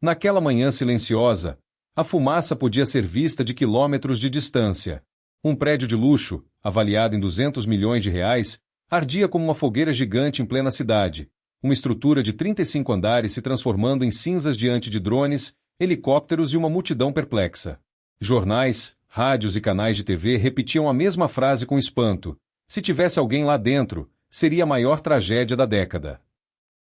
Naquela manhã silenciosa, a fumaça podia ser vista de quilômetros de distância. Um prédio de luxo, avaliado em 200 milhões de reais, ardia como uma fogueira gigante em plena cidade, uma estrutura de 35 andares se transformando em cinzas diante de drones, helicópteros e uma multidão perplexa. Jornais, rádios e canais de TV repetiam a mesma frase com espanto: se tivesse alguém lá dentro, seria a maior tragédia da década.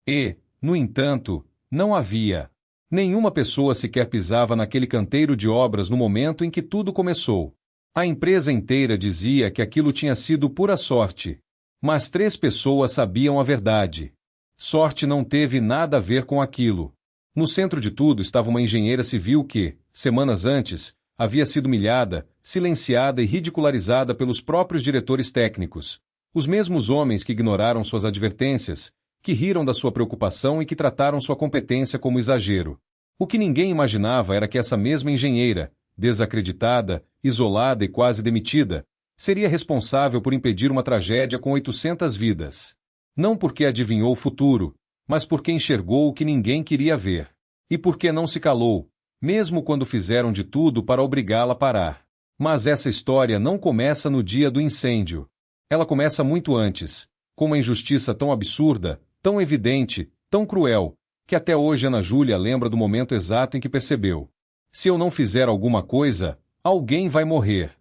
E, no entanto, não havia. Nenhuma pessoa sequer pisava naquele canteiro de obras no momento em que tudo começou. A empresa inteira dizia que aquilo tinha sido pura sorte. Mas 3 pessoas sabiam a verdade. Sorte não teve nada a ver com aquilo. No centro de tudo estava uma engenheira civil que, semanas antes, havia sido humilhada, silenciada e ridicularizada pelos próprios diretores técnicos. Os mesmos homens que ignoraram suas advertências, que riram da sua preocupação e que trataram sua competência como exagero. O que ninguém imaginava era que essa mesma engenheira, desacreditada, isolada e quase demitida, seria responsável por impedir uma tragédia com 800 vidas. Não porque adivinhou o futuro, mas porque enxergou o que ninguém queria ver. E porque não se calou, mesmo quando fizeram de tudo para obrigá-la a parar. Mas essa história não começa no dia do incêndio. Ela começa muito antes, com uma injustiça tão absurda, tão evidente, tão cruel, que até hoje Ana Júlia lembra do momento exato em que percebeu: se eu não fizer alguma coisa, alguém vai morrer.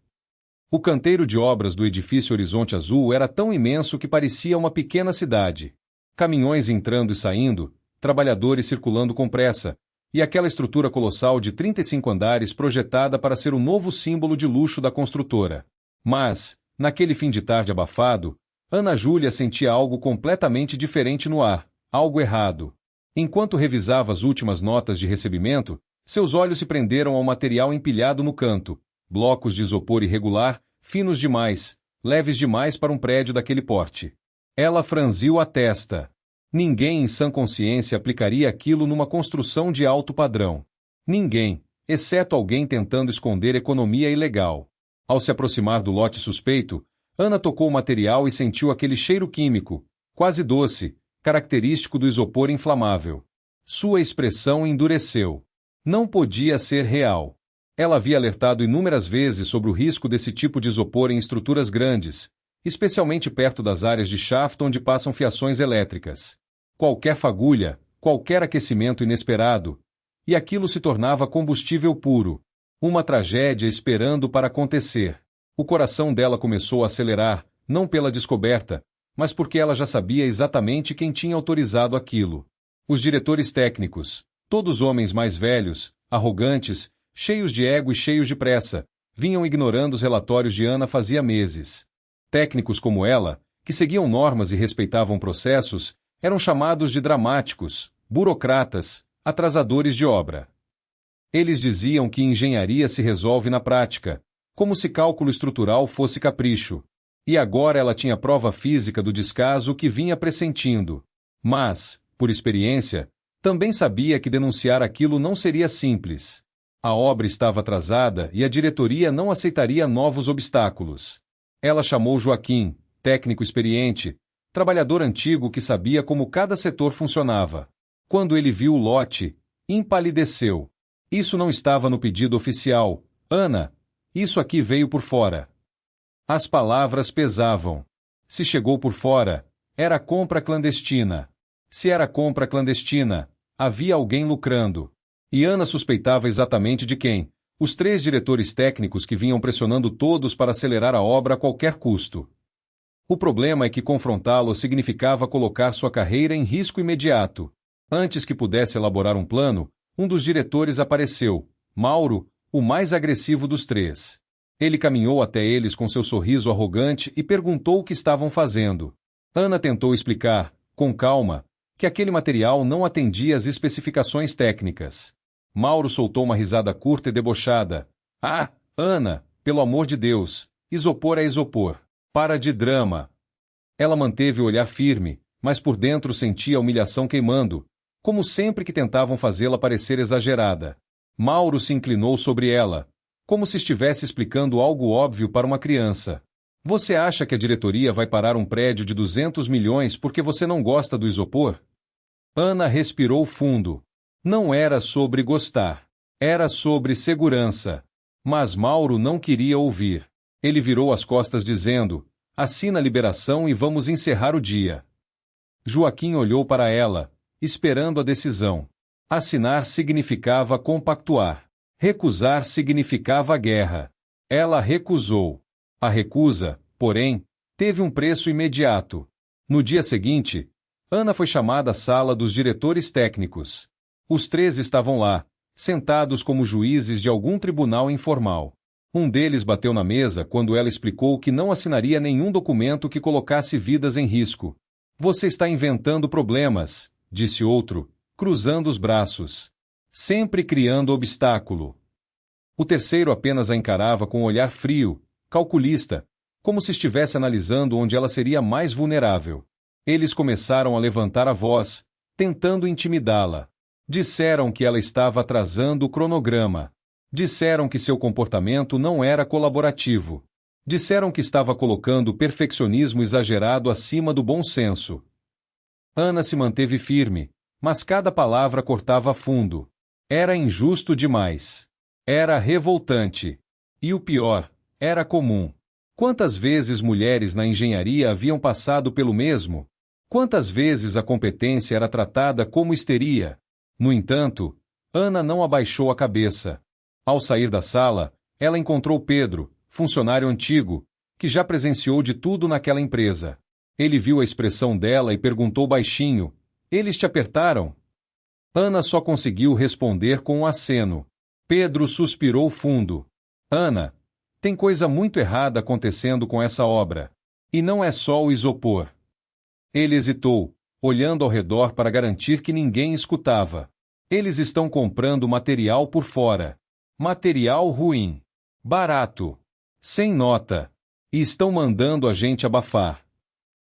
O canteiro de obras do edifício Horizonte Azul era tão imenso que parecia uma pequena cidade. Caminhões entrando e saindo, trabalhadores circulando com pressa, e aquela estrutura colossal de 35 andares projetada para ser o novo símbolo de luxo da construtora. Mas, naquele fim de tarde abafado, Ana Júlia sentia algo completamente diferente no ar, algo errado. Enquanto revisava as últimas notas de recebimento, seus olhos se prenderam ao material empilhado no canto, blocos de isopor irregular, finos demais, leves demais para um prédio daquele porte. Ela franziu a testa. Ninguém em sã consciência aplicaria aquilo numa construção de alto padrão. Ninguém, exceto alguém tentando esconder economia ilegal. Ao se aproximar do lote suspeito, Ana tocou o material e sentiu aquele cheiro químico, quase doce, característico do isopor inflamável. Sua expressão endureceu. Não podia ser real. Ela havia alertado inúmeras vezes sobre o risco desse tipo de isopor em estruturas grandes, especialmente perto das áreas de shaft onde passam fiações elétricas. Qualquer fagulha, qualquer aquecimento inesperado, e aquilo se tornava combustível puro. Uma tragédia esperando para acontecer. O coração dela começou a acelerar, não pela descoberta, mas porque ela já sabia exatamente quem tinha autorizado aquilo. Os diretores técnicos, todos homens mais velhos, arrogantes, cheios de ego e cheios de pressa, vinham ignorando os relatórios de Ana fazia meses. Técnicos como ela, que seguiam normas e respeitavam processos, eram chamados de dramáticos, burocratas, atrasadores de obra. Eles diziam que engenharia se resolve na prática, como se cálculo estrutural fosse capricho. E agora ela tinha prova física do descaso que vinha pressentindo. Mas, por experiência, também sabia que denunciar aquilo não seria simples. A obra estava atrasada e a diretoria não aceitaria novos obstáculos. Ela chamou Joaquim, técnico experiente, trabalhador antigo que sabia como cada setor funcionava. Quando ele viu o lote, empalideceu. Isso não estava no pedido oficial, Ana. Isso aqui veio por fora. As palavras pesavam. Se chegou por fora, era compra clandestina. Se era compra clandestina, havia alguém lucrando. E Ana suspeitava exatamente de quem: os 3 diretores técnicos que vinham pressionando todos para acelerar a obra a qualquer custo. O problema é que confrontá-lo significava colocar sua carreira em risco imediato. Antes que pudesse elaborar um plano, um dos diretores apareceu, Mauro, o mais agressivo dos 3. Ele caminhou até eles com seu sorriso arrogante e perguntou o que estavam fazendo. Ana tentou explicar, com calma, que aquele material não atendia às especificações técnicas. Mauro soltou uma risada curta e debochada. Ah, Ana, pelo amor de Deus, isopor é isopor. Para de drama. Ela manteve o olhar firme, mas por dentro sentia a humilhação queimando, como sempre que tentavam fazê-la parecer exagerada. Mauro se inclinou sobre ela, como se estivesse explicando algo óbvio para uma criança. Você acha que a diretoria vai parar um prédio de 200 milhões porque você não gosta do isopor? Ana respirou fundo. Não era sobre gostar. Era sobre segurança. Mas Mauro não queria ouvir. Ele virou as costas dizendo: assina a liberação e vamos encerrar o dia. Joaquim olhou para ela, esperando a decisão. Assinar significava compactuar. Recusar significava guerra. Ela recusou. A recusa, porém, teve um preço imediato. No dia seguinte, Ana foi chamada à sala dos diretores técnicos. Os três estavam lá, sentados como juízes de algum tribunal informal. Um deles bateu na mesa quando ela explicou que não assinaria nenhum documento que colocasse vidas em risco. Você está inventando problemas, disse outro, cruzando os braços. Sempre criando obstáculo. O terceiro apenas a encarava com um olhar frio, calculista, como se estivesse analisando onde ela seria mais vulnerável. Eles começaram a levantar a voz, tentando intimidá-la. Disseram que ela estava atrasando o cronograma. Disseram que seu comportamento não era colaborativo. Disseram que estava colocando o perfeccionismo exagerado acima do bom senso. Ana se manteve firme, mas cada palavra cortava fundo. Era injusto demais. Era revoltante. E o pior, era comum. Quantas vezes mulheres na engenharia haviam passado pelo mesmo? Quantas vezes a competência era tratada como histeria? No entanto, Ana não abaixou a cabeça. Ao sair da sala, ela encontrou Pedro, funcionário antigo, que já presenciou de tudo naquela empresa. Ele viu a expressão dela e perguntou baixinho: eles te apertaram? Ana só conseguiu responder com um aceno. Pedro suspirou fundo. Ana, tem coisa muito errada acontecendo com essa obra. E não é só o isopor. Ele hesitou, olhando ao redor para garantir que ninguém escutava. Eles estão comprando material por fora. Material ruim. Barato. Sem nota. E estão mandando a gente abafar.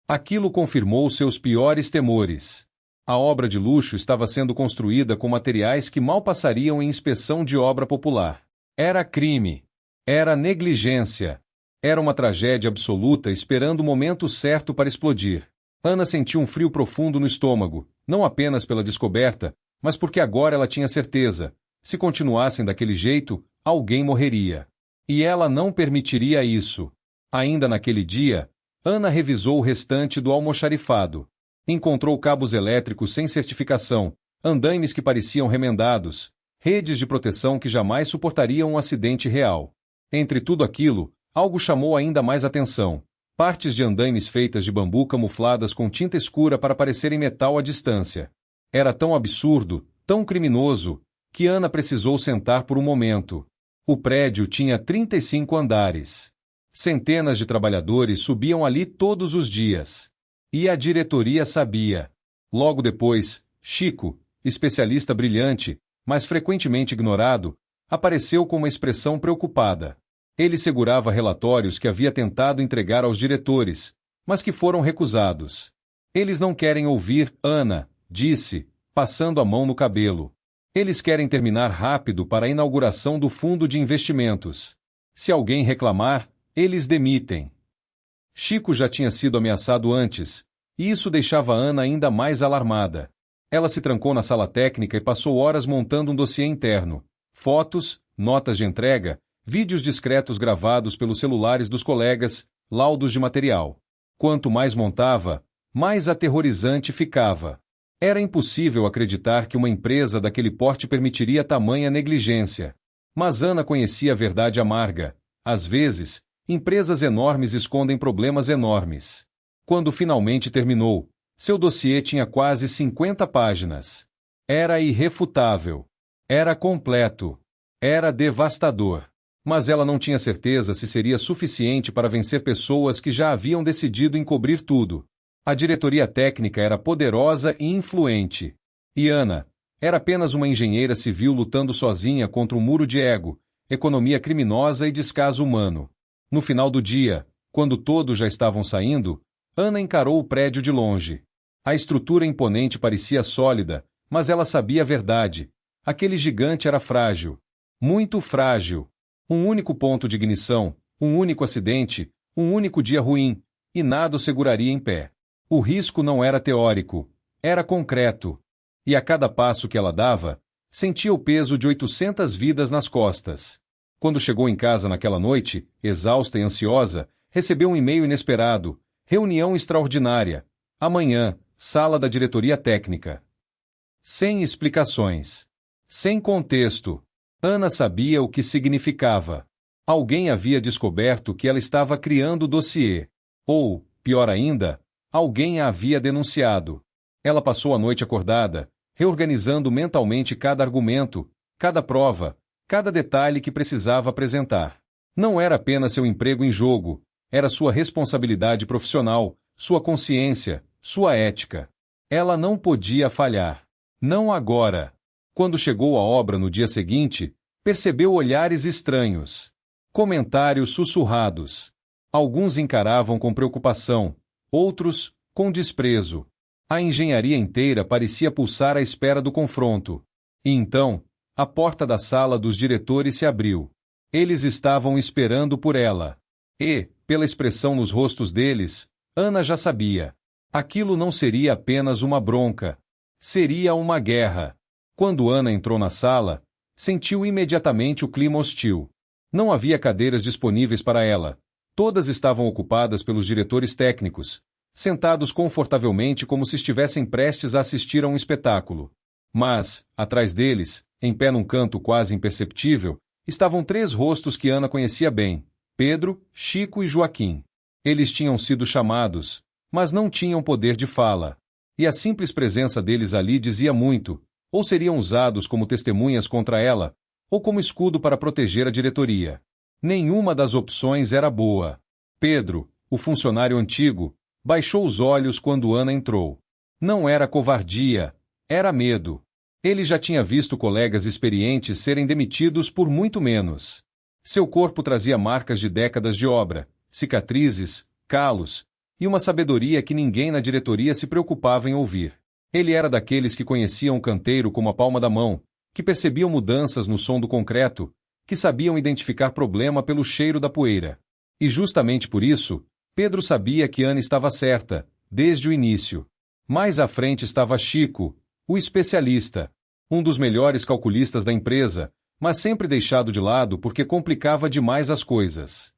Aquilo confirmou seus piores temores. A obra de luxo estava sendo construída com materiais que mal passariam em inspeção de obra popular. Era crime. Era negligência. Era uma tragédia absoluta esperando o momento certo para explodir. Ana sentiu um frio profundo no estômago, não apenas pela descoberta, mas porque agora ela tinha certeza. Se continuassem daquele jeito, alguém morreria. E ela não permitiria isso. Ainda naquele dia, Ana revisou o restante do almoxarifado. Encontrou cabos elétricos sem certificação, andaimes que pareciam remendados, redes de proteção que jamais suportariam um acidente real. Entre tudo aquilo, algo chamou ainda mais atenção. Partes de andaimes feitas de bambu camufladas com tinta escura para parecerem metal à distância. Era tão absurdo, tão criminoso, que Ana precisou sentar por um momento. O prédio tinha 35 andares. Centenas de trabalhadores subiam ali todos os dias. E a diretoria sabia. Logo depois, Chico, especialista brilhante, mas frequentemente ignorado, apareceu com uma expressão preocupada. Ele segurava relatórios que havia tentado entregar aos diretores, mas que foram recusados. Eles não querem ouvir, Ana, disse, passando a mão no cabelo. Eles querem terminar rápido para a inauguração do fundo de investimentos. Se alguém reclamar, eles demitem. Chico já tinha sido ameaçado antes, e isso deixava Ana ainda mais alarmada. Ela se trancou na sala técnica e passou horas montando um dossiê interno. Fotos, notas de entrega, vídeos discretos gravados pelos celulares dos colegas, laudos de material. Quanto mais montava, mais aterrorizante ficava. Era impossível acreditar que uma empresa daquele porte permitiria tamanha negligência. Mas Ana conhecia a verdade amarga. Às vezes, empresas enormes escondem problemas enormes. Quando finalmente terminou, seu dossiê tinha quase 50 páginas. Era irrefutável. Era completo. Era devastador. Mas ela não tinha certeza se seria suficiente para vencer pessoas que já haviam decidido encobrir tudo. A diretoria técnica era poderosa e influente. E Ana era apenas uma engenheira civil lutando sozinha contra um muro de ego, economia criminosa e descaso humano. No final do dia, quando todos já estavam saindo, Ana encarou o prédio de longe. A estrutura imponente parecia sólida, mas ela sabia a verdade. Aquele gigante era frágil. Muito frágil. Um único ponto de ignição, um único acidente, um único dia ruim, e nada o seguraria em pé. O risco não era teórico, era concreto. E a cada passo que ela dava, sentia o peso de 800 vidas nas costas. Quando chegou em casa naquela noite, exausta e ansiosa, recebeu um e-mail inesperado: reunião extraordinária. Amanhã, sala da diretoria técnica. Sem explicações. Sem contexto. Ana sabia o que significava. Alguém havia descoberto que ela estava criando o dossiê. Ou, pior ainda, alguém a havia denunciado. Ela passou a noite acordada, reorganizando mentalmente cada argumento, cada prova, cada detalhe que precisava apresentar. Não era apenas seu emprego em jogo, era sua responsabilidade profissional, sua consciência, sua ética. Ela não podia falhar. Não agora. Quando chegou à obra no dia seguinte, percebeu olhares estranhos. Comentários sussurrados. Alguns encaravam com preocupação, outros, com desprezo. A engenharia inteira parecia pulsar à espera do confronto. E então, a porta da sala dos diretores se abriu. Eles estavam esperando por ela. E, pela expressão nos rostos deles, Ana já sabia. Aquilo não seria apenas uma bronca. Seria uma guerra. Quando Ana entrou na sala, sentiu imediatamente o clima hostil. Não havia cadeiras disponíveis para ela. Todas estavam ocupadas pelos diretores técnicos, sentados confortavelmente como se estivessem prestes a assistir a um espetáculo. Mas, atrás deles, em pé num canto quase imperceptível, estavam 3 rostos que Ana conhecia bem: Pedro, Chico e Joaquim. Eles tinham sido chamados, mas não tinham poder de fala. E a simples presença deles ali dizia muito, ou seriam usados como testemunhas contra ela, ou como escudo para proteger a diretoria. Nenhuma das opções era boa. Pedro, o funcionário antigo, baixou os olhos quando Ana entrou. Não era covardia, era medo. Ele já tinha visto colegas experientes serem demitidos por muito menos. Seu corpo trazia marcas de décadas de obra, cicatrizes, calos, e uma sabedoria que ninguém na diretoria se preocupava em ouvir. Ele era daqueles que conheciam o canteiro como a palma da mão, que percebiam mudanças no som do concreto, que sabiam identificar problema pelo cheiro da poeira. E justamente por isso, Pedro sabia que Ana estava certa, desde o início. Mais à frente estava Chico, o especialista, um dos melhores calculistas da empresa, mas sempre deixado de lado porque complicava demais as coisas.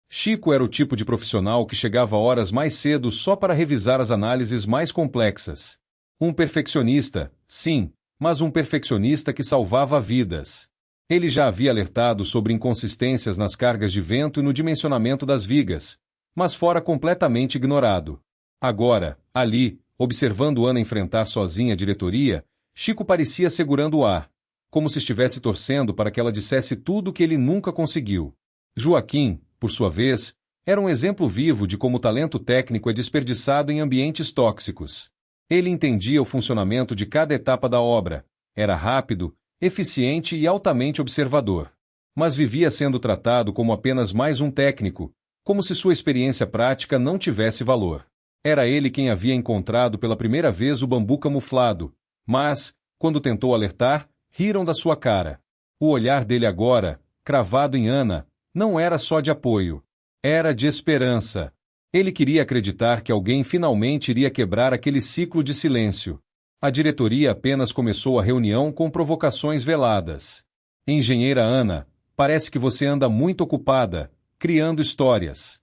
Chico era o tipo de profissional que chegava horas mais cedo só para revisar as análises mais complexas. Um perfeccionista, sim, mas um perfeccionista que salvava vidas. Ele já havia alertado sobre inconsistências nas cargas de vento e no dimensionamento das vigas, mas fora completamente ignorado. Agora, ali, observando Ana enfrentar sozinha a diretoria, Chico parecia segurando o ar, como se estivesse torcendo para que ela dissesse tudo o que ele nunca conseguiu. Joaquim, por sua vez, era um exemplo vivo de como o talento técnico é desperdiçado em ambientes tóxicos. Ele entendia o funcionamento de cada etapa da obra, era rápido, eficiente e altamente observador. Mas vivia sendo tratado como apenas mais um técnico, como se sua experiência prática não tivesse valor. Era ele quem havia encontrado pela primeira vez o bambu camuflado, mas, quando tentou alertar, riram da sua cara. O olhar dele agora, cravado em Ana, não era só de apoio. Era de esperança. Ele queria acreditar que alguém finalmente iria quebrar aquele ciclo de silêncio. A diretoria apenas começou a reunião com provocações veladas. Engenheira Ana, parece que você anda muito ocupada, criando histórias.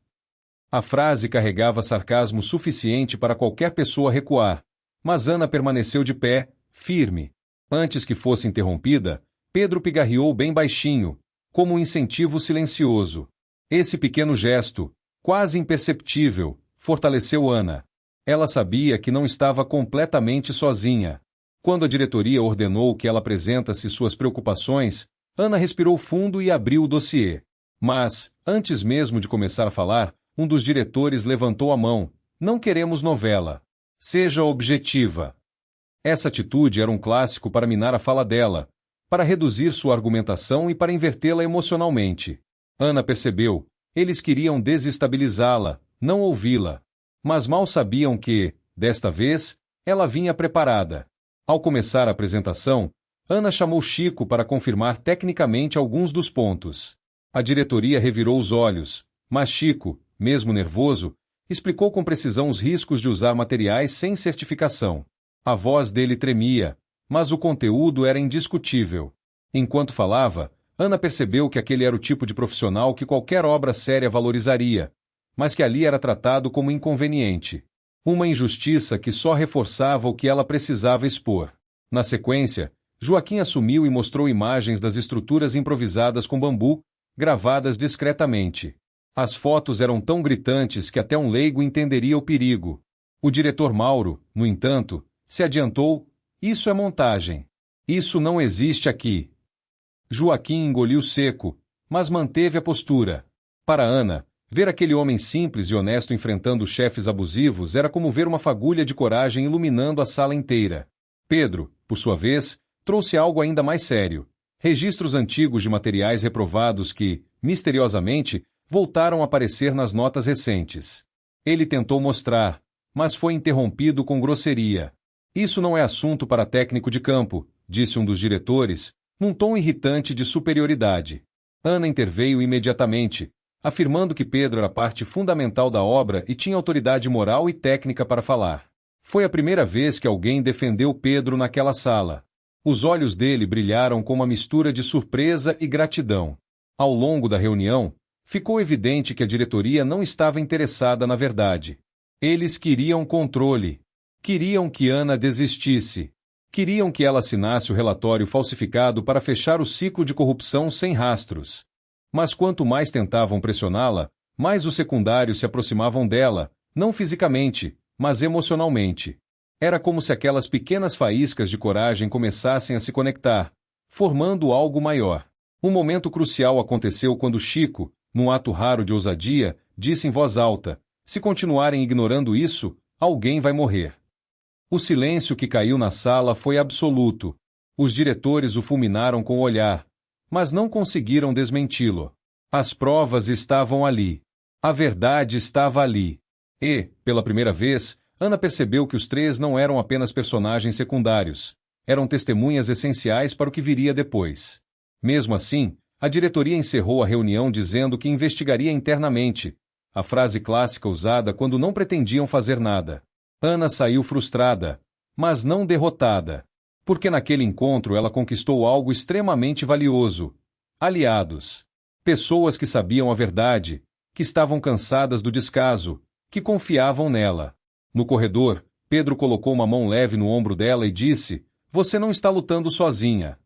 A frase carregava sarcasmo suficiente para qualquer pessoa recuar, mas Ana permaneceu de pé, firme. Antes que fosse interrompida, Pedro pigarreou bem baixinho, como um incentivo silencioso. Esse pequeno gesto, quase imperceptível, fortaleceu Ana. Ela sabia que não estava completamente sozinha. Quando a diretoria ordenou que ela apresentasse suas preocupações, Ana respirou fundo e abriu o dossiê. Mas, antes mesmo de começar a falar, um dos diretores levantou a mão. Não queremos novela. Seja objetiva. Essa atitude era um clássico para minar a fala dela, para reduzir sua argumentação e para invertê-la emocionalmente. Ana percebeu. Eles queriam desestabilizá-la, não ouvi-la. Mas mal sabiam que, desta vez, ela vinha preparada. Ao começar a apresentação, Ana chamou Chico para confirmar tecnicamente alguns dos pontos. A diretoria revirou os olhos, mas Chico, mesmo nervoso, explicou com precisão os riscos de usar materiais sem certificação. A voz dele tremia, mas o conteúdo era indiscutível. Enquanto falava, Ana percebeu que aquele era o tipo de profissional que qualquer obra séria valorizaria, mas que ali era tratado como inconveniente. Uma injustiça que só reforçava o que ela precisava expor. Na sequência, Joaquim assumiu e mostrou imagens das estruturas improvisadas com bambu, gravadas discretamente. As fotos eram tão gritantes que até um leigo entenderia o perigo. O diretor Mauro, no entanto, se adiantou: isso é montagem. Isso não existe aqui. Joaquim engoliu seco, mas manteve a postura. Para Ana, ver aquele homem simples e honesto enfrentando chefes abusivos era como ver uma fagulha de coragem iluminando a sala inteira. Pedro, por sua vez, trouxe algo ainda mais sério: registros antigos de materiais reprovados que, misteriosamente, voltaram a aparecer nas notas recentes. Ele tentou mostrar, mas foi interrompido com grosseria. Isso não é assunto para técnico de campo, disse um dos diretores, num tom irritante de superioridade. Ana interveio imediatamente, afirmando que Pedro era parte fundamental da obra e tinha autoridade moral e técnica para falar. Foi a primeira vez que alguém defendeu Pedro naquela sala. Os olhos dele brilharam com uma mistura de surpresa e gratidão. Ao longo da reunião, ficou evidente que a diretoria não estava interessada na verdade. Eles queriam controle. Queriam que Ana desistisse. Queriam que ela assinasse o relatório falsificado para fechar o ciclo de corrupção sem rastros. Mas quanto mais tentavam pressioná-la, mais os secundários se aproximavam dela, não fisicamente, mas emocionalmente. Era como se aquelas pequenas faíscas de coragem começassem a se conectar, formando algo maior. Um momento crucial aconteceu quando Chico, num ato raro de ousadia, disse em voz alta: se continuarem ignorando isso, alguém vai morrer. O silêncio que caiu na sala foi absoluto. Os diretores o fulminaram com o olhar, mas não conseguiram desmenti-lo. As provas estavam ali. A verdade estava ali. E, pela primeira vez, Ana percebeu que os três não eram apenas personagens secundários. Eram testemunhas essenciais para o que viria depois. Mesmo assim, a diretoria encerrou a reunião dizendo que investigaria internamente, a frase clássica usada quando não pretendiam fazer nada. Ana saiu frustrada, mas não derrotada, porque naquele encontro ela conquistou algo extremamente valioso: aliados. Pessoas que sabiam a verdade, que estavam cansadas do descaso, que confiavam nela. No corredor, Pedro colocou uma mão leve no ombro dela e disse: você não está lutando sozinha.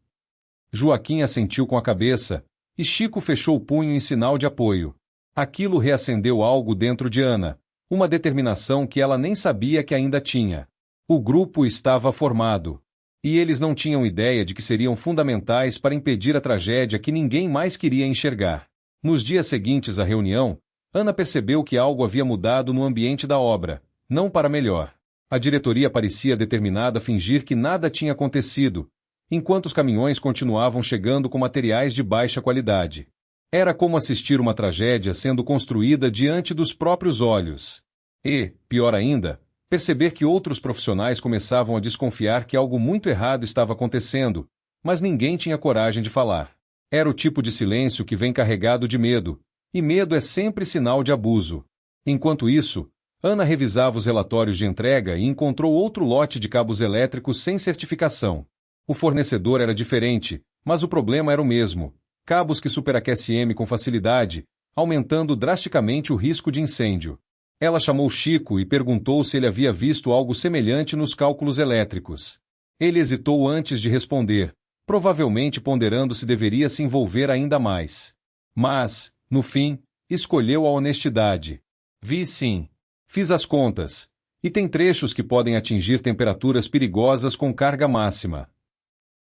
Joaquim assentiu com a cabeça, e Chico fechou o punho em sinal de apoio. Aquilo reacendeu algo dentro de Ana, uma determinação que ela nem sabia que ainda tinha. O grupo estava formado. E eles não tinham ideia de que seriam fundamentais para impedir a tragédia que ninguém mais queria enxergar. Nos dias seguintes à reunião, Ana percebeu que algo havia mudado no ambiente da obra, não para melhor. A diretoria parecia determinada a fingir que nada tinha acontecido, enquanto os caminhões continuavam chegando com materiais de baixa qualidade. Era como assistir uma tragédia sendo construída diante dos próprios olhos. E, pior ainda, perceber que outros profissionais começavam a desconfiar que algo muito errado estava acontecendo, mas ninguém tinha coragem de falar. Era o tipo de silêncio que vem carregado de medo, e medo é sempre sinal de abuso. Enquanto isso, Ana revisava os relatórios de entrega e encontrou outro lote de cabos elétricos sem certificação. O fornecedor era diferente, mas o problema era o mesmo: cabos que superaquecem com facilidade, aumentando drasticamente o risco de incêndio. Ela chamou Chico e perguntou se ele havia visto algo semelhante nos cálculos elétricos. Ele hesitou antes de responder, provavelmente ponderando se deveria se envolver ainda mais. Mas, no fim, escolheu a honestidade. Vi sim. Fiz as contas. E tem trechos que podem atingir temperaturas perigosas com carga máxima.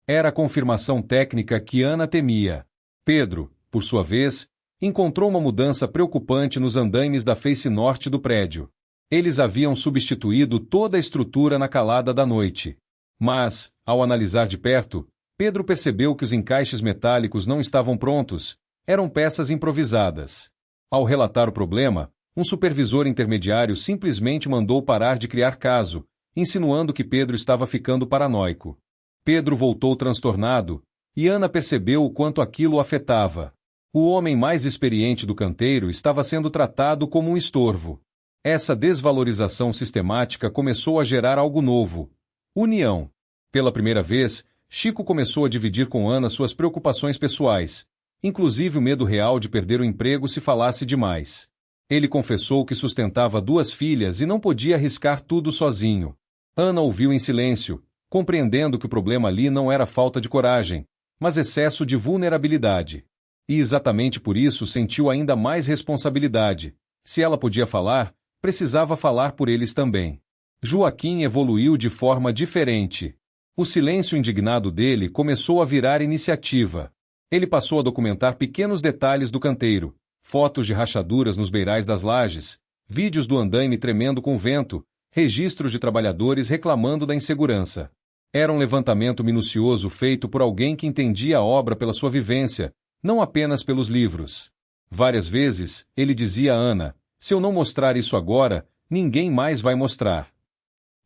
Era a confirmação técnica que Ana temia. Pedro, por sua vez, encontrou uma mudança preocupante nos andaimes da face norte do prédio. Eles haviam substituído toda a estrutura na calada da noite. Mas, ao analisar de perto, Pedro percebeu que os encaixes metálicos não estavam prontos, eram peças improvisadas. Ao relatar o problema, um supervisor intermediário simplesmente mandou parar de criar caso, insinuando que Pedro estava ficando paranoico. Pedro voltou transtornado, e Ana percebeu o quanto aquilo o afetava. O homem mais experiente do canteiro estava sendo tratado como um estorvo. Essa desvalorização sistemática começou a gerar algo novo: União. Pela primeira vez, Chico começou a dividir com Ana suas preocupações pessoais, inclusive o medo real de perder o emprego se falasse demais. Ele confessou que sustentava 2 filhas e não podia arriscar tudo sozinho. Ana ouviu em silêncio, compreendendo que o problema ali não era falta de coragem, mas excesso de vulnerabilidade. E exatamente por isso sentiu ainda mais responsabilidade. Se ela podia falar, precisava falar por eles também. Joaquim evoluiu de forma diferente. O silêncio indignado dele começou a virar iniciativa. Ele passou a documentar pequenos detalhes do canteiro, fotos de rachaduras nos beirais das lajes, vídeos do andaime tremendo com o vento, registros de trabalhadores reclamando da insegurança. Era um levantamento minucioso feito por alguém que entendia a obra pela sua vivência, não apenas pelos livros. Várias vezes, ele dizia a Ana: se eu não mostrar isso agora, ninguém mais vai mostrar.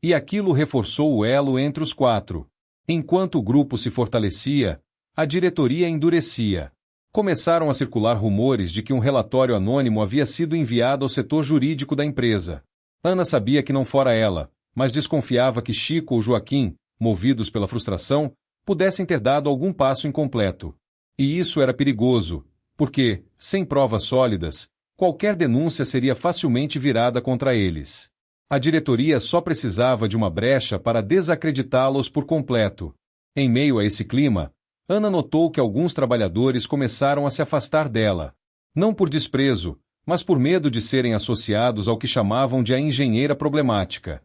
E aquilo reforçou o elo entre os 4. Enquanto o grupo se fortalecia, a diretoria endurecia. Começaram a circular rumores de que um relatório anônimo havia sido enviado ao setor jurídico da empresa. Ana sabia que não fora ela, mas desconfiava que Chico ou Joaquim, movidos pela frustração, pudessem ter dado algum passo incompleto. E isso era perigoso, porque, sem provas sólidas, qualquer denúncia seria facilmente virada contra eles. A diretoria só precisava de uma brecha para desacreditá-los por completo. Em meio a esse clima, Ana notou que alguns trabalhadores começaram a se afastar dela. Não por desprezo, mas por medo de serem associados ao que chamavam de a engenheira problemática.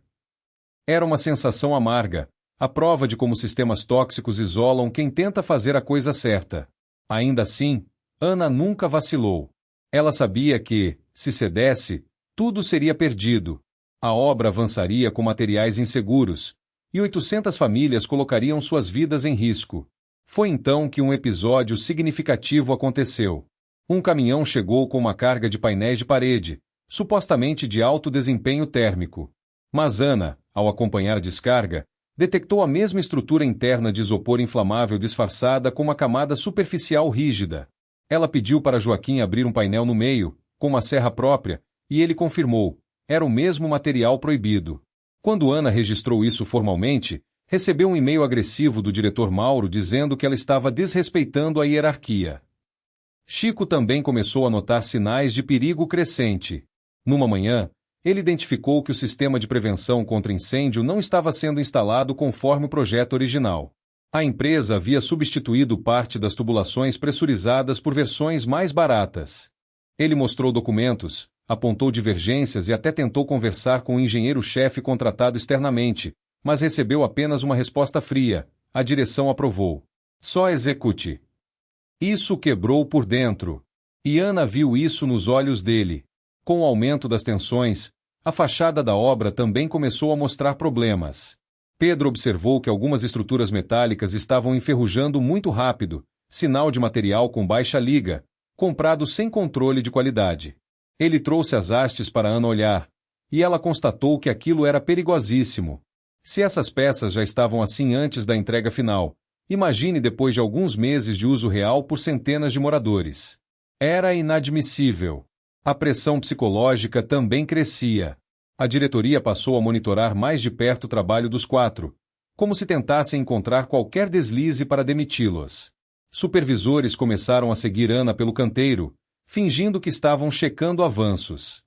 Era uma sensação amarga, a prova de como sistemas tóxicos isolam quem tenta fazer a coisa certa. Ainda assim, Ana nunca vacilou. Ela sabia que, se cedesse, tudo seria perdido. A obra avançaria com materiais inseguros, e 800 famílias colocariam suas vidas em risco. Foi então que um episódio significativo aconteceu. Um caminhão chegou com uma carga de painéis de parede, supostamente de alto desempenho térmico. Mas Ana, ao acompanhar a descarga, detectou a mesma estrutura interna de isopor inflamável disfarçada com uma camada superficial rígida. Ela pediu para Joaquim abrir um painel no meio, com uma serra própria, e ele confirmou: era o mesmo material proibido. Quando Ana registrou isso formalmente, recebeu um e-mail agressivo do diretor Mauro dizendo que ela estava desrespeitando a hierarquia. Chico também começou a notar sinais de perigo crescente. Numa manhã, ele identificou que o sistema de prevenção contra incêndio não estava sendo instalado conforme o projeto original. A empresa havia substituído parte das tubulações pressurizadas por versões mais baratas. Ele mostrou documentos, apontou divergências e até tentou conversar com o engenheiro-chefe contratado externamente, mas recebeu apenas uma resposta fria: a direção aprovou. Só execute. Isso quebrou por dentro. E Ana viu isso nos olhos dele. Com o aumento das tensões, a fachada da obra também começou a mostrar problemas. Pedro observou que algumas estruturas metálicas estavam enferrujando muito rápido, sinal de material com baixa liga, comprado sem controle de qualidade. Ele trouxe as hastes para Ana olhar, e ela constatou que aquilo era perigosíssimo. Se essas peças já estavam assim antes da entrega final, imagine depois de alguns meses de uso real por centenas de moradores. Era inadmissível. A pressão psicológica também crescia. A diretoria passou a monitorar mais de perto o trabalho dos 4, como se tentassem encontrar qualquer deslize para demiti-los. Supervisores começaram a seguir Ana pelo canteiro, fingindo que estavam checando avanços.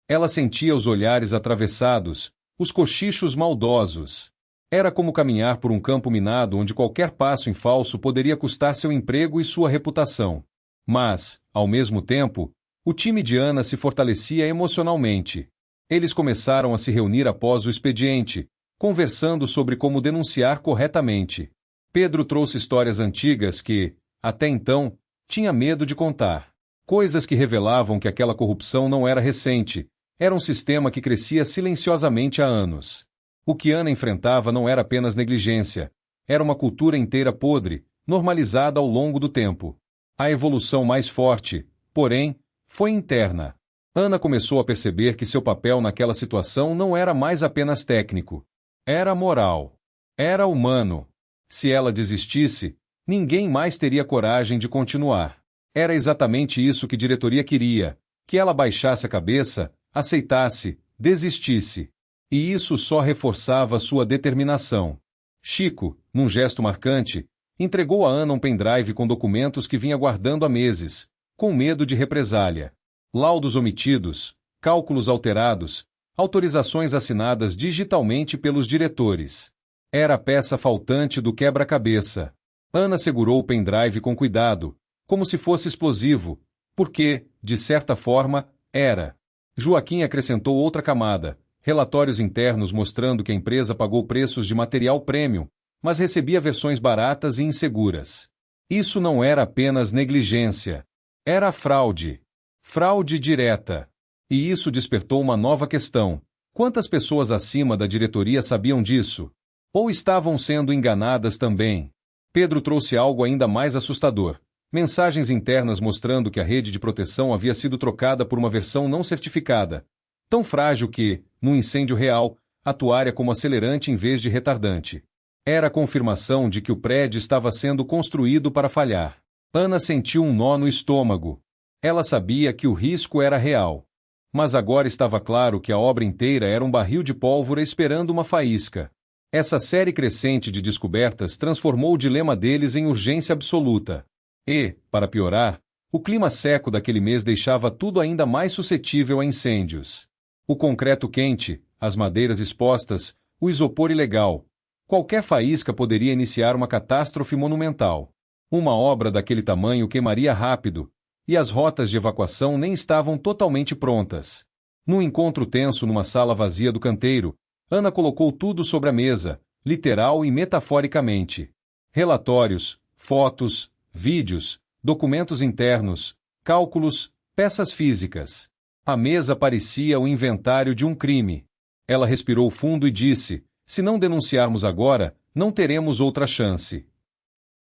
Ela sentia os olhares atravessados, os cochichos maldosos. Era como caminhar por um campo minado onde qualquer passo em falso poderia custar seu emprego e sua reputação. Mas, ao mesmo tempo, o time de Ana se fortalecia emocionalmente. Eles começaram a se reunir após o expediente, conversando sobre como denunciar corretamente. Pedro trouxe histórias antigas que, até então, tinha medo de contar. Coisas que revelavam que aquela corrupção não era recente, era um sistema que crescia silenciosamente há anos. O que Ana enfrentava não era apenas negligência, era uma cultura inteira podre, normalizada ao longo do tempo. A evolução mais forte, porém, foi interna. Ana começou a perceber que seu papel naquela situação não era mais apenas técnico. Era moral. Era humano. Se ela desistisse, ninguém mais teria coragem de continuar. Era exatamente isso que a diretoria queria, que ela baixasse a cabeça, aceitasse, desistisse. E isso só reforçava sua determinação. Chico, num gesto marcante, entregou a Ana um pendrive com documentos que vinha guardando há meses, com medo de represália. Laudos omitidos, cálculos alterados, autorizações assinadas digitalmente pelos diretores. Era a peça faltante do quebra-cabeça. Ana segurou o pendrive com cuidado, como se fosse explosivo, porque, de certa forma, era. Joaquim acrescentou outra camada, relatórios internos mostrando que a empresa pagou preços de material premium, mas recebia versões baratas e inseguras. Isso não era apenas negligência. Era fraude. Fraude direta. E isso despertou uma nova questão. Quantas pessoas acima da diretoria sabiam disso? Ou estavam sendo enganadas também? Pedro trouxe algo ainda mais assustador. Mensagens internas mostrando que a rede de proteção havia sido trocada por uma versão não certificada, tão frágil que, num incêndio real, atuaria como acelerante em vez de retardante. Era a confirmação de que o prédio estava sendo construído para falhar. Ana sentiu um nó no estômago. Ela sabia que o risco era real. Mas agora estava claro que a obra inteira era um barril de pólvora esperando uma faísca. Essa série crescente de descobertas transformou o dilema deles em urgência absoluta. E, para piorar, o clima seco daquele mês deixava tudo ainda mais suscetível a incêndios. O concreto quente, as madeiras expostas, o isopor ilegal. Qualquer faísca poderia iniciar uma catástrofe monumental. Uma obra daquele tamanho queimaria rápido, e as rotas de evacuação nem estavam totalmente prontas. Num encontro tenso numa sala vazia do canteiro, Ana colocou tudo sobre a mesa, literal e metaforicamente. Relatórios, fotos, vídeos, documentos internos, cálculos, peças físicas. A mesa parecia o inventário de um crime. Ela respirou fundo e disse: se não denunciarmos agora, não teremos outra chance.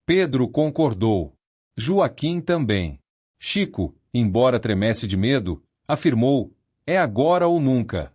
Pedro concordou. Joaquim também. Chico, embora tremesse de medo, afirmou: é agora ou nunca.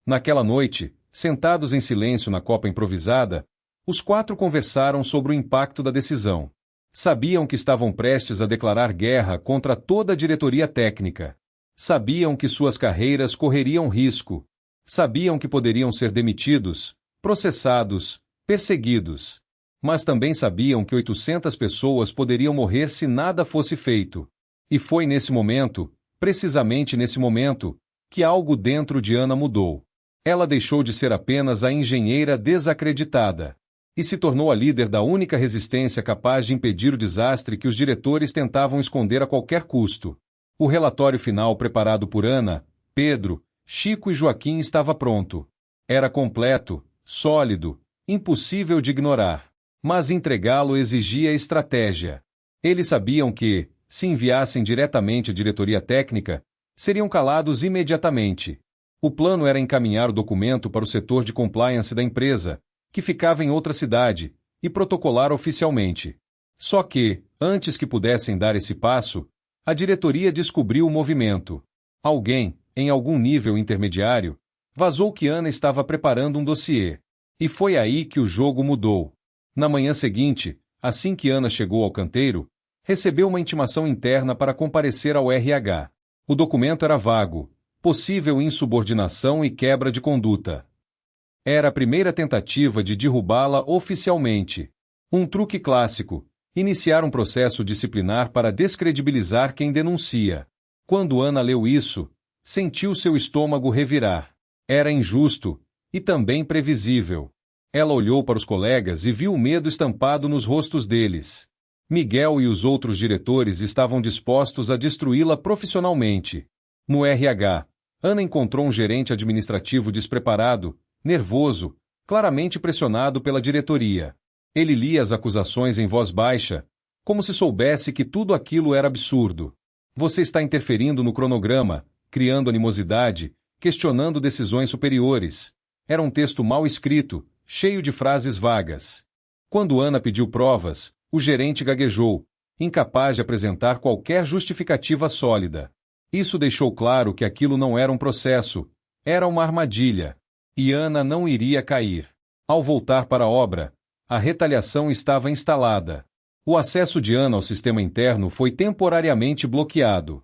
Naquela noite, sentados em silêncio na copa improvisada, os quatro conversaram sobre o impacto da decisão. Sabiam que estavam prestes a declarar guerra contra toda a diretoria técnica. Sabiam que suas carreiras correriam risco. Sabiam que poderiam ser demitidos, processados, perseguidos. Mas também sabiam que 800 pessoas poderiam morrer se nada fosse feito. E foi nesse momento, precisamente nesse momento, que algo dentro de Ana mudou. Ela deixou de ser apenas a engenheira desacreditada e se tornou a líder da única resistência capaz de impedir o desastre que os diretores tentavam esconder a qualquer custo. O relatório final preparado por Ana, Pedro, Chico e Joaquim estava pronto. Era completo, sólido, impossível de ignorar. Mas entregá-lo exigia estratégia. Eles sabiam que, se enviassem diretamente à diretoria técnica, seriam calados imediatamente. O plano era encaminhar o documento para o setor de compliance da empresa, que ficava em outra cidade, e protocolar oficialmente. Só que, antes que pudessem dar esse passo, a diretoria descobriu o movimento. Alguém, em algum nível intermediário, vazou que Ana estava preparando um dossiê. E foi aí que o jogo mudou. Na manhã seguinte, assim que Ana chegou ao canteiro, recebeu uma intimação interna para comparecer ao RH. O documento era vago: possível insubordinação e quebra de conduta. Era a primeira tentativa de derrubá-la oficialmente. Um truque clássico: iniciar um processo disciplinar para descredibilizar quem denuncia. Quando Ana leu isso, sentiu seu estômago revirar. Era injusto e também previsível. Ela olhou para os colegas e viu o medo estampado nos rostos deles. Miguel e os outros diretores estavam dispostos a destruí-la profissionalmente. No RH, Ana encontrou um gerente administrativo despreparado, nervoso, claramente pressionado pela diretoria. Ele lia as acusações em voz baixa, como se soubesse que tudo aquilo era absurdo. Você está interferindo no cronograma, criando animosidade, questionando decisões superiores. Era um texto mal escrito, cheio de frases vagas. Quando Ana pediu provas, o gerente gaguejou, incapaz de apresentar qualquer justificativa sólida. Isso deixou claro que aquilo não era um processo, era uma armadilha. E Ana não iria cair. Ao voltar para a obra, a retaliação estava instalada. O acesso de Ana ao sistema interno foi temporariamente bloqueado.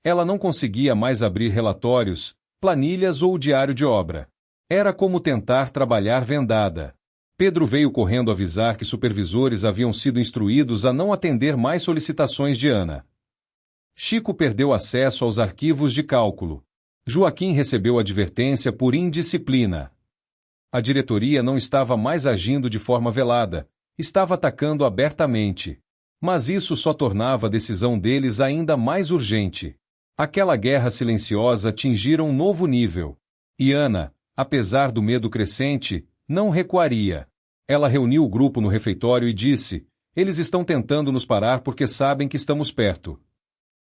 Ela não conseguia mais abrir relatórios, planilhas ou o diário de obra. Era como tentar trabalhar vendada. Pedro veio correndo avisar que supervisores haviam sido instruídos a não atender mais solicitações de Ana. Chico perdeu acesso aos arquivos de cálculo. Joaquim recebeu advertência por indisciplina. A diretoria não estava mais agindo de forma velada, estava atacando abertamente. Mas isso só tornava a decisão deles ainda mais urgente. Aquela guerra silenciosa atingira um novo nível. E Ana, apesar do medo crescente, não recuaria. Ela reuniu o grupo no refeitório e disse: "Eles estão tentando nos parar porque sabem que estamos perto."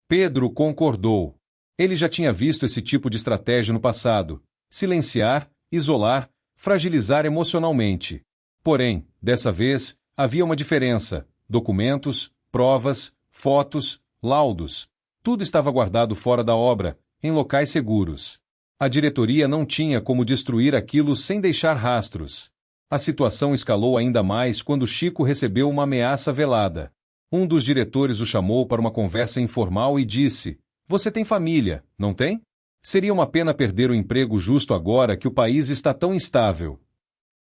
Pedro concordou. Ele já tinha visto esse tipo de estratégia no passado: silenciar, isolar, fragilizar emocionalmente. Porém, dessa vez, havia uma diferença: documentos, provas, fotos, laudos. Tudo estava guardado fora da obra, em locais seguros. A diretoria não tinha como destruir aquilo sem deixar rastros. A situação escalou ainda mais quando Chico recebeu uma ameaça velada. Um dos diretores o chamou para uma conversa informal e disse: "Você tem família, não tem? Seria uma pena perder o emprego justo agora que o país está tão instável."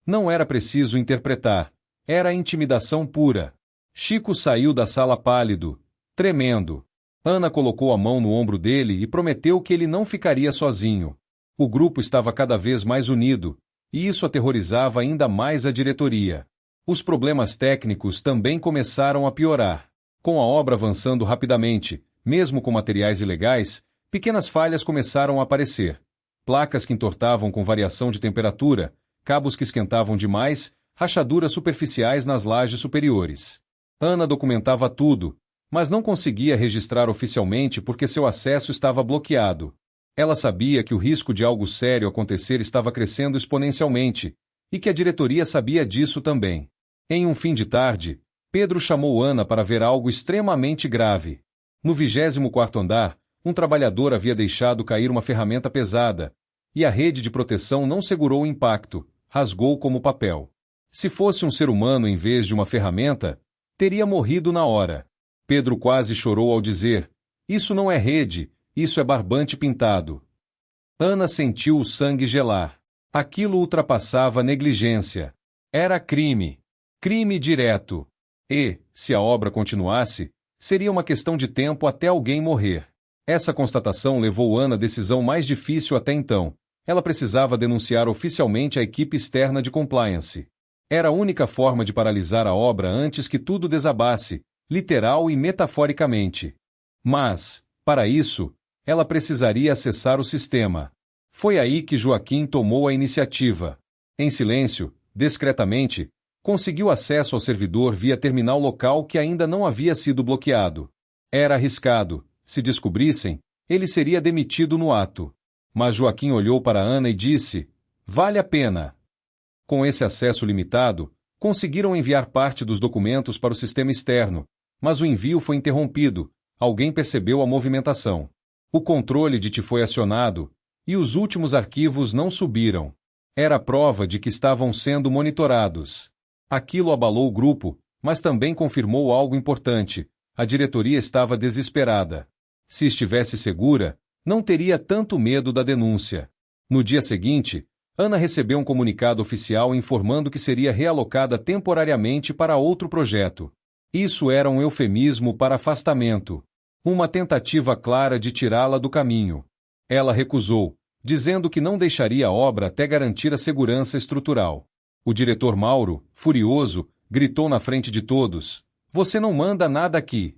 Não era preciso interpretar. Era intimidação pura. Chico saiu da sala pálido, tremendo. Ana colocou a mão no ombro dele e prometeu que ele não ficaria sozinho. O grupo estava cada vez mais unido, e isso aterrorizava ainda mais a diretoria. Os problemas técnicos também começaram a piorar. Com a obra avançando rapidamente, mesmo com materiais ilegais, pequenas falhas começaram a aparecer. Placas que entortavam com variação de temperatura, cabos que esquentavam demais, rachaduras superficiais nas lajes superiores. Ana documentava tudo, mas não conseguia registrar oficialmente porque seu acesso estava bloqueado. Ela sabia que o risco de algo sério acontecer estava crescendo exponencialmente, e que a diretoria sabia disso também. Em um fim de tarde, Pedro chamou Ana para ver algo extremamente grave. No 24º andar, um trabalhador havia deixado cair uma ferramenta pesada, e a rede de proteção não segurou o impacto, rasgou como papel. Se fosse um ser humano em vez de uma ferramenta, teria morrido na hora. Pedro quase chorou ao dizer: "Isso não é rede, isso é barbante pintado." Ana sentiu o sangue gelar. Aquilo ultrapassava a negligência. Era crime. Crime direto. E, se a obra continuasse, seria uma questão de tempo até alguém morrer. Essa constatação levou Ana à decisão mais difícil até então. Ela precisava denunciar oficialmente a equipe externa de compliance. Era a única forma de paralisar a obra antes que tudo desabasse, literal e metaforicamente. Mas, para isso, ela precisaria acessar o sistema. Foi aí que Joaquim tomou a iniciativa. Em silêncio, discretamente, conseguiu acesso ao servidor via terminal local que ainda não havia sido bloqueado. Era arriscado. Se descobrissem, ele seria demitido no ato. Mas Joaquim olhou para Ana e disse: "Vale a pena." Com esse acesso limitado, conseguiram enviar parte dos documentos para o sistema externo, mas o envio foi interrompido. Alguém percebeu a movimentação. O controle de foi acionado, e os últimos arquivos não subiram. Era prova de que estavam sendo monitorados. Aquilo abalou o grupo, mas também confirmou algo importante: a diretoria estava desesperada. Se estivesse segura, não teria tanto medo da denúncia. No dia seguinte, Ana recebeu um comunicado oficial informando que seria realocada temporariamente para outro projeto. Isso era um eufemismo para afastamento. Uma tentativa clara de tirá-la do caminho. Ela recusou, dizendo que não deixaria a obra até garantir a segurança estrutural. O diretor Mauro, furioso, gritou na frente de todos: "Você não manda nada aqui."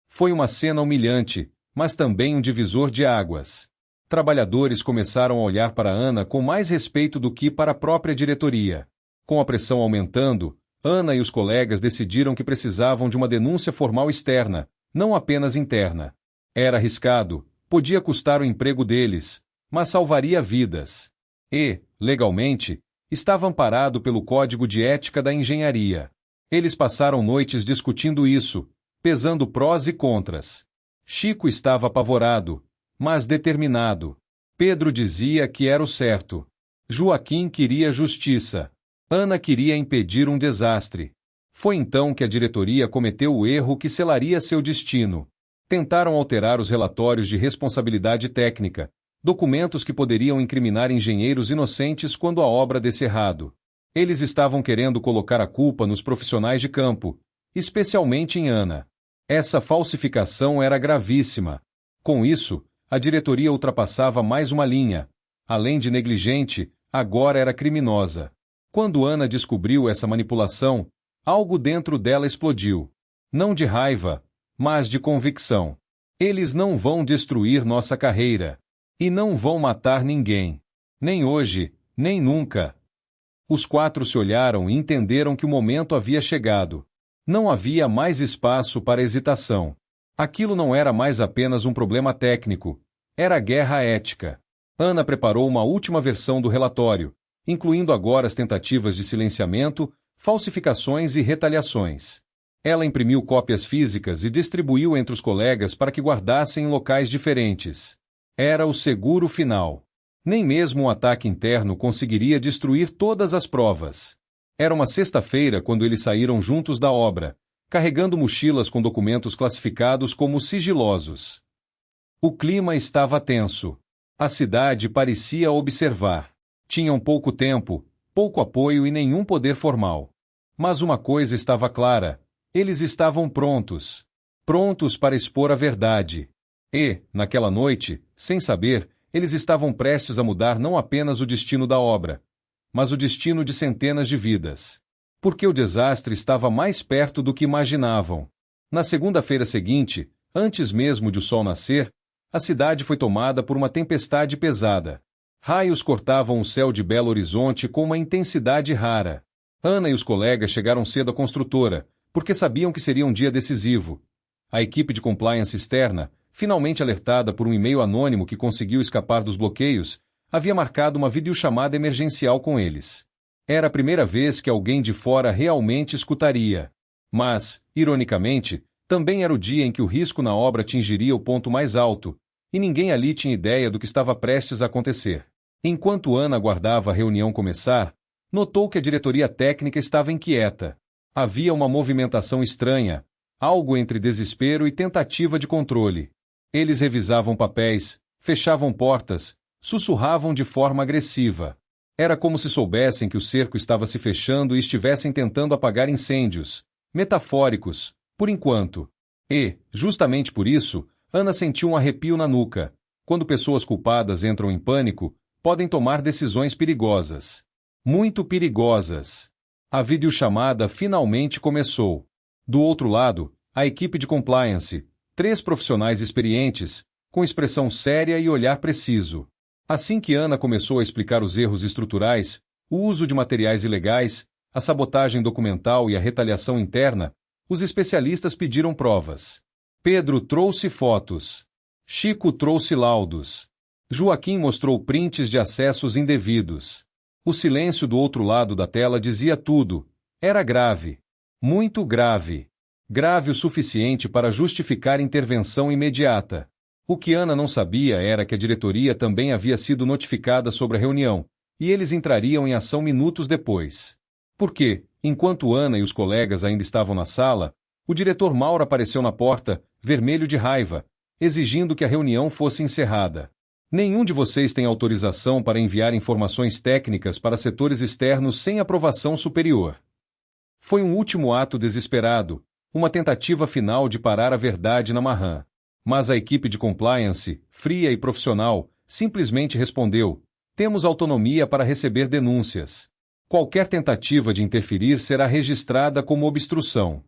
Foi uma cena humilhante, mas também um divisor de águas. Trabalhadores começaram a olhar para Ana com mais respeito do que para a própria diretoria. Com a pressão aumentando, Ana e os colegas decidiram que precisavam de uma denúncia formal externa, não apenas interna. Era arriscado, podia custar o emprego deles, mas salvaria vidas. E, legalmente, estava amparado pelo Código de Ética da Engenharia. Eles passaram noites discutindo isso, pesando prós e contras. Chico estava apavorado, mas determinado. Pedro dizia que era o certo. Joaquim queria justiça. Ana queria impedir um desastre. Foi então que a diretoria cometeu o erro que selaria seu destino. Tentaram alterar os relatórios de responsabilidade técnica, Documentos que poderiam incriminar engenheiros inocentes quando a obra desse errado. Eles estavam querendo colocar a culpa nos profissionais de campo, especialmente em Ana. Essa falsificação era gravíssima. Com isso, a diretoria ultrapassava mais uma linha. Além de negligente, agora era criminosa. Quando Ana descobriu essa manipulação, algo dentro dela explodiu. Não de raiva, mas de convicção. Eles não vão destruir nossa carreira. E não vão matar ninguém. Nem hoje, nem nunca. Os quatro se olharam e entenderam que o momento havia chegado. Não havia mais espaço para hesitação. Aquilo não era mais apenas um problema técnico. Era guerra ética. Ana preparou uma última versão do relatório, incluindo agora as tentativas de silenciamento, falsificações e retaliações. Ela imprimiu cópias físicas e distribuiu entre os colegas para que guardassem em locais diferentes. Era o seguro final. Nem mesmo um ataque interno conseguiria destruir todas as provas. Era uma sexta-feira quando eles saíram juntos da obra, carregando mochilas com documentos classificados como sigilosos. O clima estava tenso. A cidade parecia observar. Tinham pouco tempo, pouco apoio e nenhum poder formal. Mas uma coisa estava clara: eles estavam prontos. Prontos para expor a verdade. E, naquela noite, sem saber, eles estavam prestes a mudar não apenas o destino da obra, mas o destino de centenas de vidas. Porque o desastre estava mais perto do que imaginavam. Na segunda-feira seguinte, antes mesmo de o sol nascer, a cidade foi tomada por uma tempestade pesada. Raios cortavam o céu de Belo Horizonte com uma intensidade rara. Ana e os colegas chegaram cedo à construtora, porque sabiam que seria um dia decisivo. A equipe de compliance externa, finalmente alertada por um e-mail anônimo que conseguiu escapar dos bloqueios, havia marcado uma videochamada emergencial com eles. Era a primeira vez que alguém de fora realmente escutaria. Mas, ironicamente, também era o dia em que o risco na obra atingiria o ponto mais alto, e ninguém ali tinha ideia do que estava prestes a acontecer. Enquanto Ana aguardava a reunião começar, notou que a diretoria técnica estava inquieta. Havia uma movimentação estranha, algo entre desespero e tentativa de controle. Eles revisavam papéis, fechavam portas, sussurravam de forma agressiva. Era como se soubessem que o cerco estava se fechando e estivessem tentando apagar incêndios, metafóricos, por enquanto. E, justamente por isso, Ana sentiu um arrepio na nuca. Quando pessoas culpadas entram em pânico, podem tomar decisões perigosas. Muito perigosas. A videochamada finalmente começou. Do outro lado, a equipe de compliance, 3 profissionais experientes, com expressão séria e olhar preciso. Assim que Ana começou a explicar os erros estruturais, o uso de materiais ilegais, a sabotagem documental e a retaliação interna, os especialistas pediram provas. Pedro trouxe fotos. Chico trouxe laudos. Joaquim mostrou prints de acessos indevidos. O silêncio do outro lado da tela dizia tudo. Era grave. Muito grave. Grave o suficiente para justificar intervenção imediata. O que Ana não sabia era que a diretoria também havia sido notificada sobre a reunião, e eles entrariam em ação minutos depois. Porque, enquanto Ana e os colegas ainda estavam na sala, o diretor Mauro apareceu na porta, vermelho de raiva, exigindo que a reunião fosse encerrada. Nenhum de vocês tem autorização para enviar informações técnicas para setores externos sem aprovação superior. Foi um último ato desesperado, uma tentativa final de parar a verdade na marrã. Mas a equipe de compliance, fria e profissional, simplesmente respondeu: temos autonomia para receber denúncias. Qualquer tentativa de interferir será registrada como obstrução.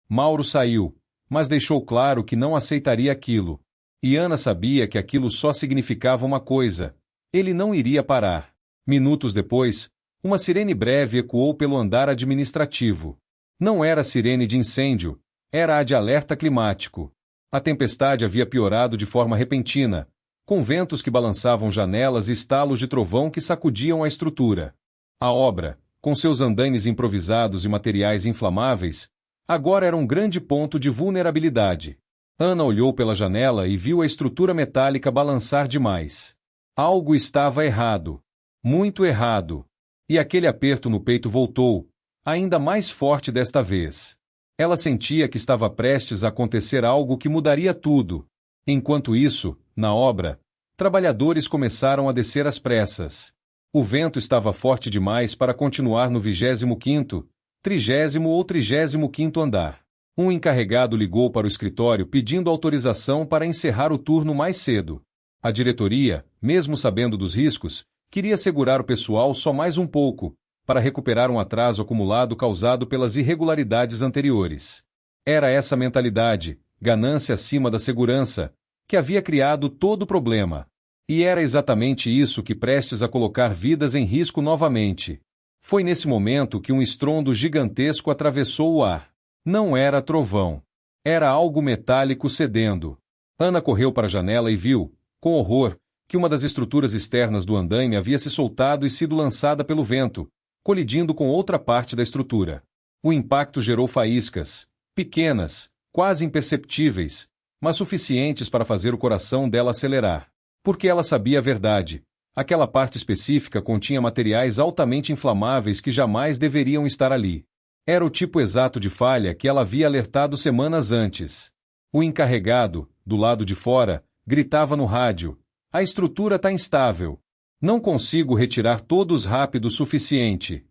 Mauro saiu, mas deixou claro que não aceitaria aquilo. E Ana sabia que aquilo só significava uma coisa: ele não iria parar. Minutos depois, uma sirene breve ecoou pelo andar administrativo. Não era a sirene de incêndio, era a de alerta climático. A tempestade havia piorado de forma repentina, com ventos que balançavam janelas e estalos de trovão que sacudiam a estrutura. A obra, com seus andaimes improvisados e materiais inflamáveis, agora era um grande ponto de vulnerabilidade. Ana olhou pela janela e viu a estrutura metálica balançar demais. Algo estava errado. Muito errado. E aquele aperto no peito voltou, ainda mais forte desta vez. Ela sentia que estava prestes a acontecer algo que mudaria tudo. Enquanto isso, na obra, trabalhadores começaram a descer às pressas. O vento estava forte demais para continuar no 25º, 30º ou 35º andar. Um encarregado ligou para o escritório pedindo autorização para encerrar o turno mais cedo. A diretoria, mesmo sabendo dos riscos, queria segurar o pessoal só mais um pouco, para recuperar um atraso acumulado causado pelas irregularidades anteriores. Era essa mentalidade, ganância acima da segurança, que havia criado todo o problema. E era exatamente isso que prestes a colocar vidas em risco novamente. Foi nesse momento que um estrondo gigantesco atravessou o ar. Não era trovão. Era algo metálico cedendo. Ana correu para a janela e viu, com horror, que uma das estruturas externas do andaime havia se soltado e sido lançada pelo vento, colidindo com outra parte da estrutura. O impacto gerou faíscas, pequenas, quase imperceptíveis, mas suficientes para fazer o coração dela acelerar. Porque ela sabia a verdade. Aquela parte específica continha materiais altamente inflamáveis que jamais deveriam estar ali. Era o tipo exato de falha que ela havia alertado semanas antes. O encarregado, do lado de fora, gritava no rádio: "A estrutura está instável. Não consigo retirar todos rápido o suficiente."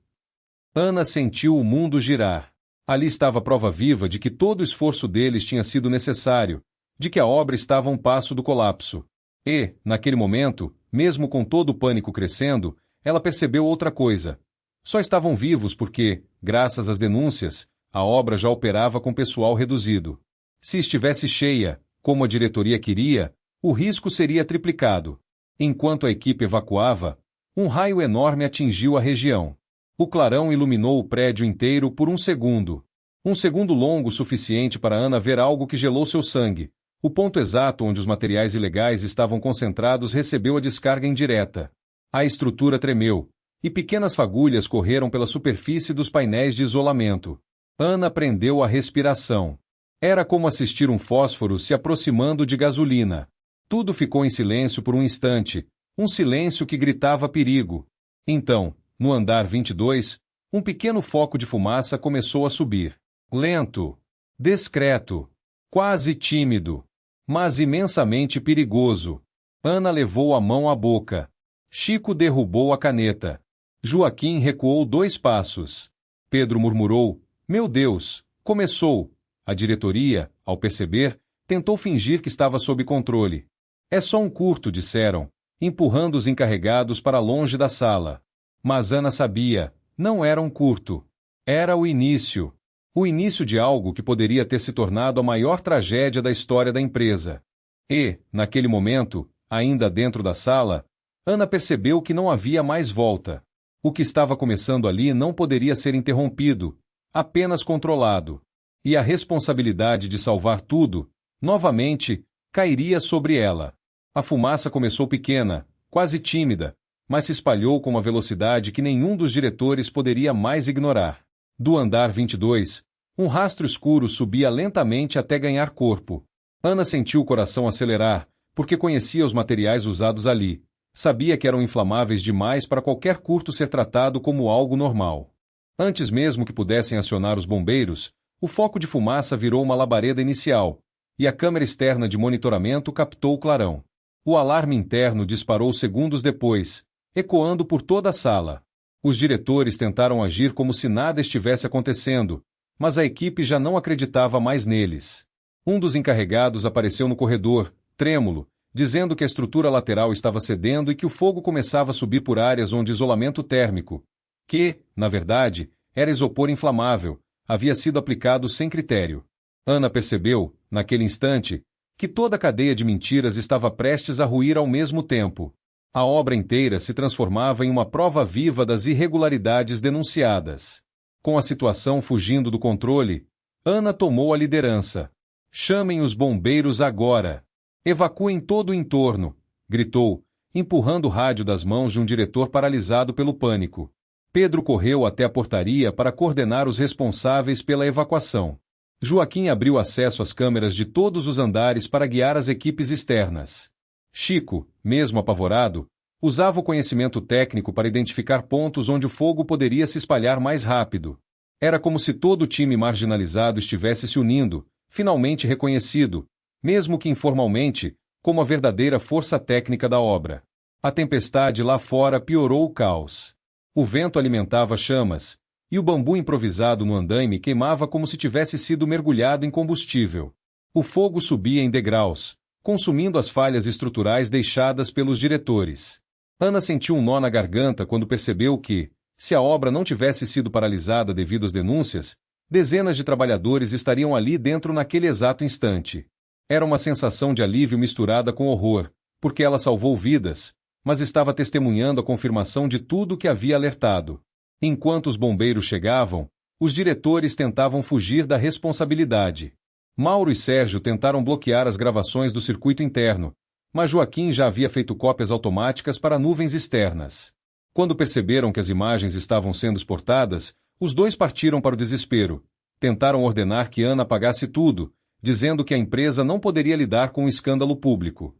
Ana sentiu o mundo girar. Ali estava a prova viva de que todo o esforço deles tinha sido necessário, de que a obra estava a um passo do colapso. E, naquele momento, mesmo com todo o pânico crescendo, ela percebeu outra coisa. Só estavam vivos porque, graças às denúncias, a obra já operava com pessoal reduzido. Se estivesse cheia, como a diretoria queria, o risco seria triplicado. Enquanto a equipe evacuava, um raio enorme atingiu a região. O clarão iluminou o prédio inteiro por um segundo. Um segundo longo o suficiente para Ana ver algo que gelou seu sangue. O ponto exato onde os materiais ilegais estavam concentrados recebeu a descarga indireta. A estrutura tremeu, e pequenas fagulhas correram pela superfície dos painéis de isolamento. Ana prendeu a respiração. Era como assistir um fósforo se aproximando de gasolina. Tudo ficou em silêncio por um instante, um silêncio que gritava perigo. Então, no andar 22, um pequeno foco de fumaça começou a subir. Lento, discreto, quase tímido, mas imensamente perigoso. Ana levou a mão à boca. Chico derrubou a caneta. Joaquim recuou 2 passos. Pedro murmurou: "Meu Deus, começou." A diretoria, ao perceber, tentou fingir que estava sob controle. "É só um curto", disseram, empurrando os encarregados para longe da sala. Mas Ana sabia, não era um curto. Era o início. O início de algo que poderia ter se tornado a maior tragédia da história da empresa. E, naquele momento, ainda dentro da sala, Ana percebeu que não havia mais volta. O que estava começando ali não poderia ser interrompido, apenas controlado. E a responsabilidade de salvar tudo, novamente, cairia sobre ela. A fumaça começou pequena, quase tímida, mas se espalhou com uma velocidade que nenhum dos diretores poderia mais ignorar. Do andar 22, um rastro escuro subia lentamente até ganhar corpo. Ana sentiu o coração acelerar, porque conhecia os materiais usados ali. Sabia que eram inflamáveis demais para qualquer curto ser tratado como algo normal. Antes mesmo que pudessem acionar os bombeiros, o foco de fumaça virou uma labareda inicial, e a câmera externa de monitoramento captou o clarão. O alarme interno disparou segundos depois, ecoando por toda a sala. Os diretores tentaram agir como se nada estivesse acontecendo, mas a equipe já não acreditava mais neles. Um dos encarregados apareceu no corredor, trêmulo, dizendo que a estrutura lateral estava cedendo e que o fogo começava a subir por áreas onde isolamento térmico, que, na verdade, era isopor inflamável, havia sido aplicado sem critério. Ana percebeu, naquele instante, que toda a cadeia de mentiras estava prestes a ruir ao mesmo tempo. A obra inteira se transformava em uma prova viva das irregularidades denunciadas. Com a situação fugindo do controle, Ana tomou a liderança. "Chamem os bombeiros agora! Evacuem todo o entorno!" gritou, empurrando o rádio das mãos de um diretor paralisado pelo pânico. Pedro correu até a portaria para coordenar os responsáveis pela evacuação. Joaquim abriu acesso às câmeras de todos os andares para guiar as equipes externas. Chico, mesmo apavorado, usava o conhecimento técnico para identificar pontos onde o fogo poderia se espalhar mais rápido. Era como se todo o time marginalizado estivesse se unindo, finalmente reconhecido, mesmo que informalmente, como a verdadeira força técnica da obra. A tempestade lá fora piorou o caos. O vento alimentava chamas, e o bambu improvisado no andaime queimava como se tivesse sido mergulhado em combustível. O fogo subia em degraus, consumindo as falhas estruturais deixadas pelos diretores. Ana sentiu um nó na garganta quando percebeu que, se a obra não tivesse sido paralisada devido às denúncias, dezenas de trabalhadores estariam ali dentro naquele exato instante. Era uma sensação de alívio misturada com horror, porque ela salvou vidas, mas estava testemunhando a confirmação de tudo que havia alertado. Enquanto os bombeiros chegavam, os diretores tentavam fugir da responsabilidade. Mauro e Sérgio tentaram bloquear as gravações do circuito interno, mas Joaquim já havia feito cópias automáticas para nuvens externas. Quando perceberam que as imagens estavam sendo exportadas, os dois partiram para o desespero. Tentaram ordenar que Ana apagasse tudo, dizendo que a empresa não poderia lidar com um escândalo público.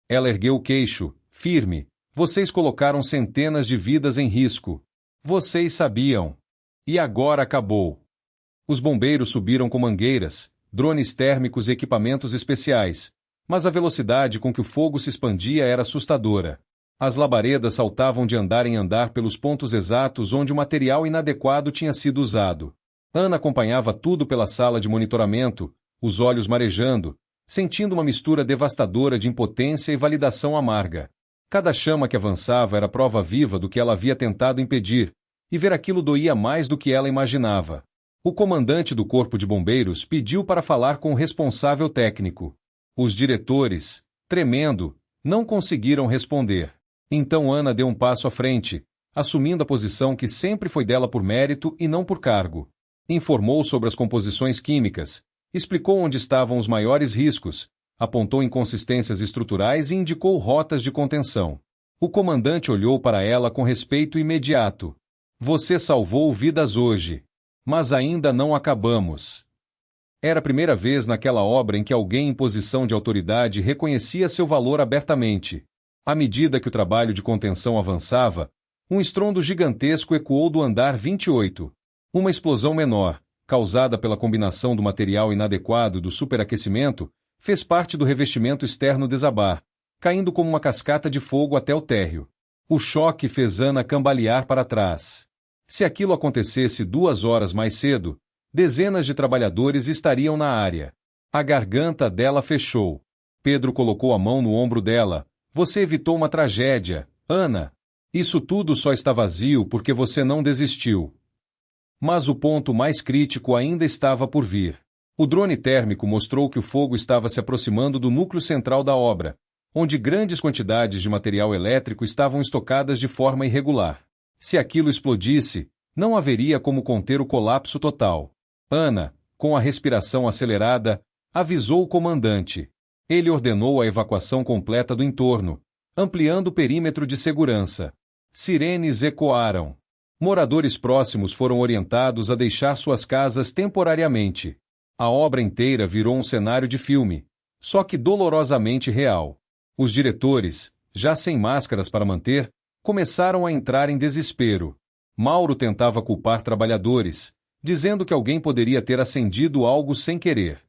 Ela ergueu o queixo, firme. Vocês colocaram centenas de vidas em risco. Vocês sabiam. E agora acabou. Os bombeiros subiram com mangueiras, drones térmicos e equipamentos especiais, mas a velocidade com que o fogo se expandia era assustadora. As labaredas saltavam de andar em andar pelos pontos exatos onde o material inadequado tinha sido usado. Ana acompanhava tudo pela sala de monitoramento, os olhos marejando, sentindo uma mistura devastadora de impotência e validação amarga. Cada chama que avançava era prova viva do que ela havia tentado impedir, e ver aquilo doía mais do que ela imaginava. O comandante do Corpo de Bombeiros pediu para falar com o responsável técnico. Os diretores, tremendo, não conseguiram responder. Então Ana deu um passo à frente, assumindo a posição que sempre foi dela por mérito e não por cargo. Informou sobre as composições químicas, explicou onde estavam os maiores riscos, apontou inconsistências estruturais e indicou rotas de contenção. O comandante olhou para ela com respeito imediato. Você salvou vidas hoje. Mas ainda não acabamos. Era a primeira vez naquela obra em que alguém em posição de autoridade reconhecia seu valor abertamente. À medida que o trabalho de contenção avançava, um estrondo gigantesco ecoou do andar 28. Uma explosão menor, causada pela combinação do material inadequado e do superaquecimento, fez parte do revestimento externo desabar, caindo como uma cascata de fogo até o térreo. O choque fez Ana cambalear para trás. Se aquilo acontecesse 2 horas mais cedo, dezenas de trabalhadores estariam na área. A garganta dela fechou. Pedro colocou a mão no ombro dela. Você evitou uma tragédia, Ana. Isso tudo só está vazio porque você não desistiu. Mas o ponto mais crítico ainda estava por vir. O drone térmico mostrou que o fogo estava se aproximando do núcleo central da obra, onde grandes quantidades de material elétrico estavam estocadas de forma irregular. Se aquilo explodisse, não haveria como conter o colapso total. Ana, com a respiração acelerada, avisou o comandante. Ele ordenou a evacuação completa do entorno, ampliando o perímetro de segurança. Sirenes ecoaram. Moradores próximos foram orientados a deixar suas casas temporariamente. A obra inteira virou um cenário de filme, só que dolorosamente real. Os diretores, já sem máscaras para manter, começaram a entrar em desespero. Mauro tentava culpar trabalhadores, dizendo que alguém poderia ter acendido algo sem querer.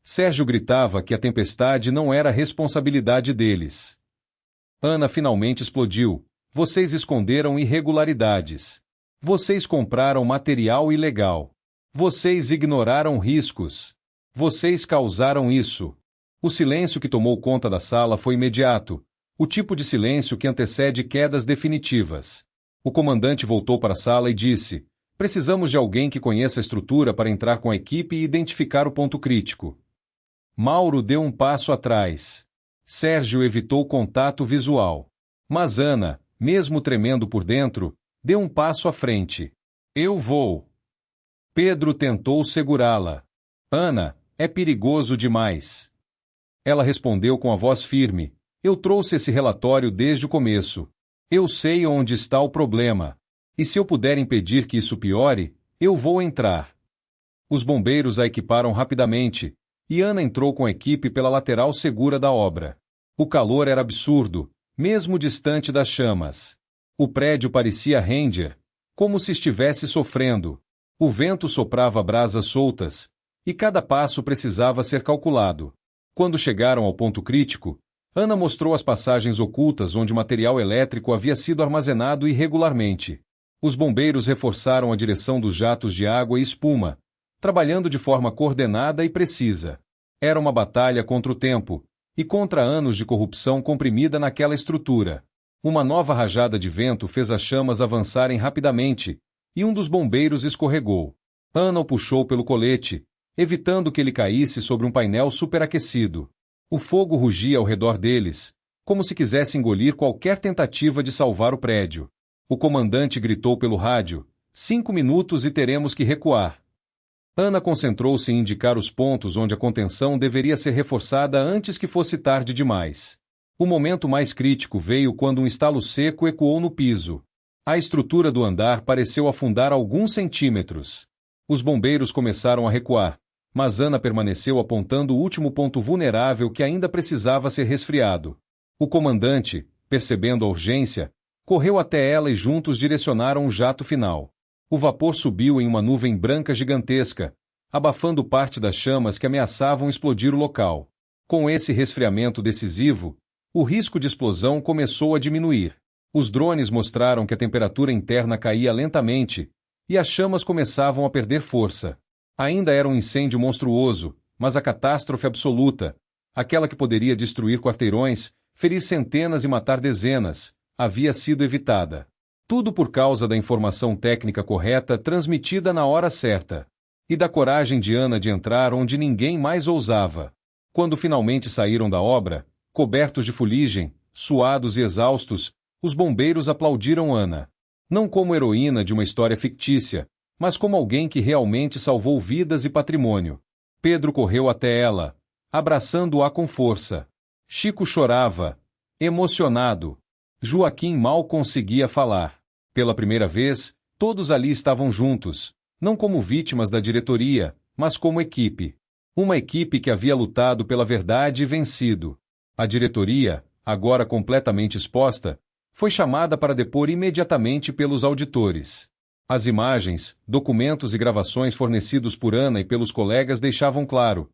Sérgio gritava que a tempestade não era responsabilidade deles. Ana finalmente explodiu. Vocês esconderam irregularidades. Vocês compraram material ilegal. Vocês ignoraram riscos. Vocês causaram isso. O silêncio que tomou conta da sala foi imediato, o tipo de silêncio que antecede quedas definitivas. O comandante voltou para a sala e disse: precisamos de alguém que conheça a estrutura para entrar com a equipe e identificar o ponto crítico. Mauro deu um passo atrás. Sérgio evitou contato visual. Mas Ana, mesmo tremendo por dentro, deu um passo à frente. Eu vou. Pedro tentou segurá-la. Ana, é perigoso demais. Ela respondeu com a voz firme: eu trouxe esse relatório desde o começo. Eu sei onde está o problema. E se eu puder impedir que isso piore, eu vou entrar. Os bombeiros a equiparam rapidamente, e Ana entrou com a equipe pela lateral segura da obra. O calor era absurdo, mesmo distante das chamas. O prédio parecia render, como se estivesse sofrendo. O vento soprava brasas soltas, e cada passo precisava ser calculado. Quando chegaram ao ponto crítico, Ana mostrou as passagens ocultas onde o material elétrico havia sido armazenado irregularmente. Os bombeiros reforçaram a direção dos jatos de água e espuma, trabalhando de forma coordenada e precisa. Era uma batalha contra o tempo, e contra anos de corrupção comprimida naquela estrutura. Uma nova rajada de vento fez as chamas avançarem rapidamente, e um dos bombeiros escorregou. Ana o puxou pelo colete, evitando que ele caísse sobre um painel superaquecido. O fogo rugia ao redor deles, como se quisesse engolir qualquer tentativa de salvar o prédio. O comandante gritou pelo rádio: 5 minutos e teremos que recuar. Ana concentrou-se em indicar os pontos onde a contenção deveria ser reforçada antes que fosse tarde demais. O momento mais crítico veio quando um estalo seco ecoou no piso. A estrutura do andar pareceu afundar alguns centímetros. Os bombeiros começaram a recuar, mas Ana permaneceu apontando o último ponto vulnerável que ainda precisava ser resfriado. O comandante, percebendo a urgência, correu até ela e juntos direcionaram o jato final. O vapor subiu em uma nuvem branca gigantesca, abafando parte das chamas que ameaçavam explodir o local. Com esse resfriamento decisivo, o risco de explosão começou a diminuir. Os drones mostraram que a temperatura interna caía lentamente e as chamas começavam a perder força. Ainda era um incêndio monstruoso, mas a catástrofe absoluta, aquela que poderia destruir quarteirões, ferir centenas e matar dezenas, havia sido evitada. Tudo por causa da informação técnica correta transmitida na hora certa. E da coragem de Ana de entrar onde ninguém mais ousava. Quando finalmente saíram da obra, cobertos de fuligem, suados e exaustos, os bombeiros aplaudiram Ana. Não como heroína de uma história fictícia, mas como alguém que realmente salvou vidas e patrimônio. Pedro correu até ela, abraçando-a com força. Chico chorava, emocionado. Joaquim mal conseguia falar. Pela primeira vez, todos ali estavam juntos, não como vítimas da diretoria, mas como equipe. Uma equipe que havia lutado pela verdade e vencido. A diretoria, agora completamente exposta, foi chamada para depor imediatamente pelos auditores. As imagens, documentos e gravações fornecidos por Ana e pelos colegas deixavam claro: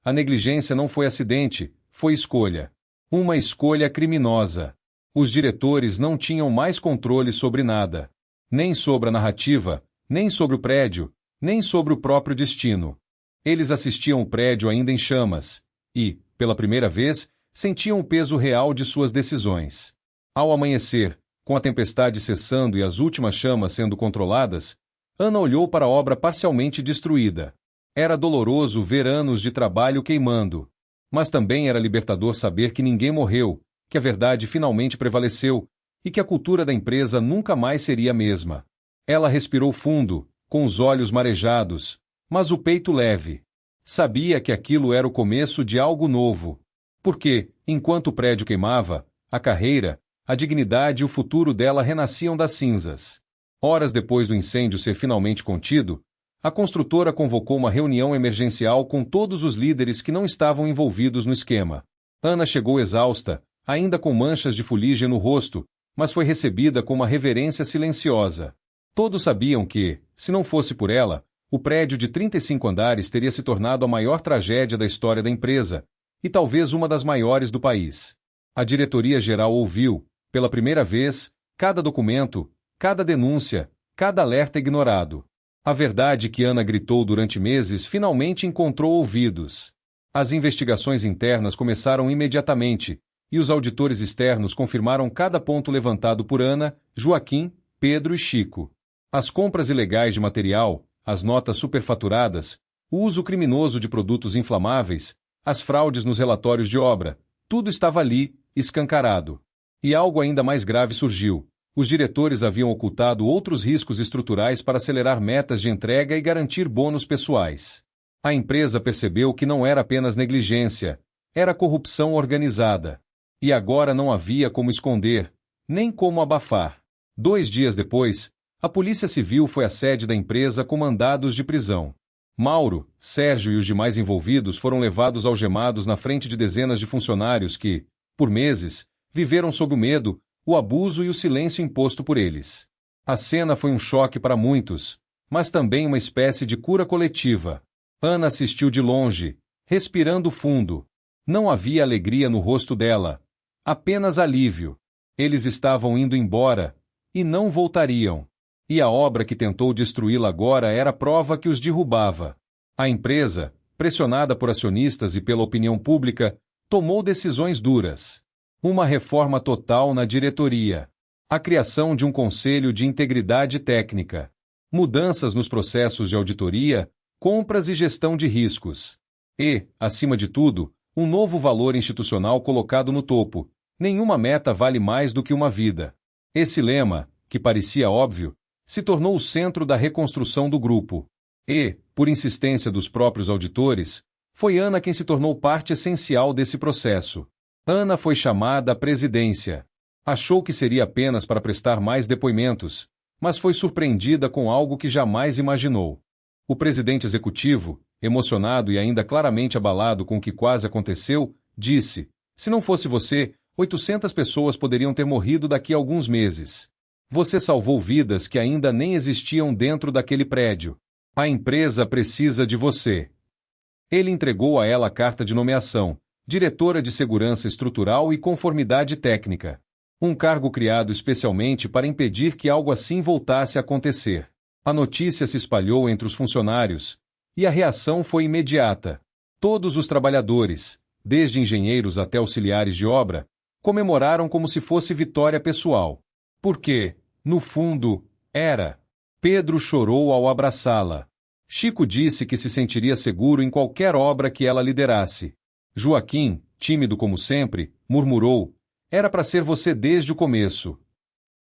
a negligência não foi acidente, foi escolha. Uma escolha criminosa. Os diretores não tinham mais controle sobre nada. Nem sobre a narrativa, nem sobre o prédio, nem sobre o próprio destino. Eles assistiam o prédio ainda em chamas e, pela primeira vez, sentiam o peso real de suas decisões. Ao amanhecer, com a tempestade cessando e as últimas chamas sendo controladas, Ana olhou para a obra parcialmente destruída. Era doloroso ver anos de trabalho queimando. Mas também era libertador saber que ninguém morreu, que a verdade finalmente prevaleceu e que a cultura da empresa nunca mais seria a mesma. Ela respirou fundo, com os olhos marejados, mas o peito leve. Sabia que aquilo era o começo de algo novo. Porque, enquanto o prédio queimava, a carreira, a dignidade e o futuro dela renasciam das cinzas. Horas depois do incêndio ser finalmente contido, a construtora convocou uma reunião emergencial com todos os líderes que não estavam envolvidos no esquema. Ana chegou exausta, ainda com manchas de fuligem no rosto, mas foi recebida com uma reverência silenciosa. Todos sabiam que, se não fosse por ela, o prédio de 35 andares teria se tornado a maior tragédia da história da empresa, e talvez uma das maiores do país. A diretoria-geral ouviu, pela primeira vez, cada documento, cada denúncia, cada alerta ignorado. A verdade que Ana gritou durante meses finalmente encontrou ouvidos. As investigações internas começaram imediatamente, e os auditores externos confirmaram cada ponto levantado por Ana, Joaquim, Pedro e Chico. As compras ilegais de material, as notas superfaturadas, o uso criminoso de produtos inflamáveis, as fraudes nos relatórios de obra, tudo estava ali, escancarado. E algo ainda mais grave surgiu. Os diretores haviam ocultado outros riscos estruturais para acelerar metas de entrega e garantir bônus pessoais. A empresa percebeu que não era apenas negligência, era corrupção organizada. E agora não havia como esconder, nem como abafar. 2 dias depois, a Polícia Civil foi à sede da empresa com mandados de prisão. Mauro, Sérgio e os demais envolvidos foram levados algemados na frente de dezenas de funcionários que, por meses, viveram sob o medo, o abuso e o silêncio imposto por eles. A cena foi um choque para muitos, mas também uma espécie de cura coletiva. Ana assistiu de longe, respirando fundo. Não havia alegria no rosto dela. Apenas alívio. Eles estavam indo embora. E não voltariam. E a obra que tentou destruí-la agora era a prova que os derrubava. A empresa, pressionada por acionistas e pela opinião pública, tomou decisões duras. Uma reforma total na diretoria. A criação de um conselho de integridade técnica. Mudanças nos processos de auditoria, compras e gestão de riscos. E, acima de tudo, um novo valor institucional colocado no topo. Nenhuma meta vale mais do que uma vida. Esse lema, que parecia óbvio, se tornou o centro da reconstrução do grupo. E, por insistência dos próprios auditores, foi Ana quem se tornou parte essencial desse processo. Ana foi chamada à presidência. Achou que seria apenas para prestar mais depoimentos, mas foi surpreendida com algo que jamais imaginou. O presidente executivo, emocionado e ainda claramente abalado com o que quase aconteceu, disse: "Se não fosse você, 800 pessoas poderiam ter morrido daqui a alguns meses. Você salvou vidas que ainda nem existiam dentro daquele prédio. A empresa precisa de você." Ele entregou a ela a carta de nomeação, diretora de Segurança Estrutural e Conformidade Técnica. Um cargo criado especialmente para impedir que algo assim voltasse a acontecer. A notícia se espalhou entre os funcionários, e a reação foi imediata. Todos os trabalhadores, desde engenheiros até auxiliares de obra, comemoraram como se fosse vitória pessoal. Porque, no fundo, era. Pedro chorou ao abraçá-la. Chico disse que se sentiria seguro em qualquer obra que ela liderasse. Joaquim, tímido como sempre, murmurou: "Era para ser você desde o começo."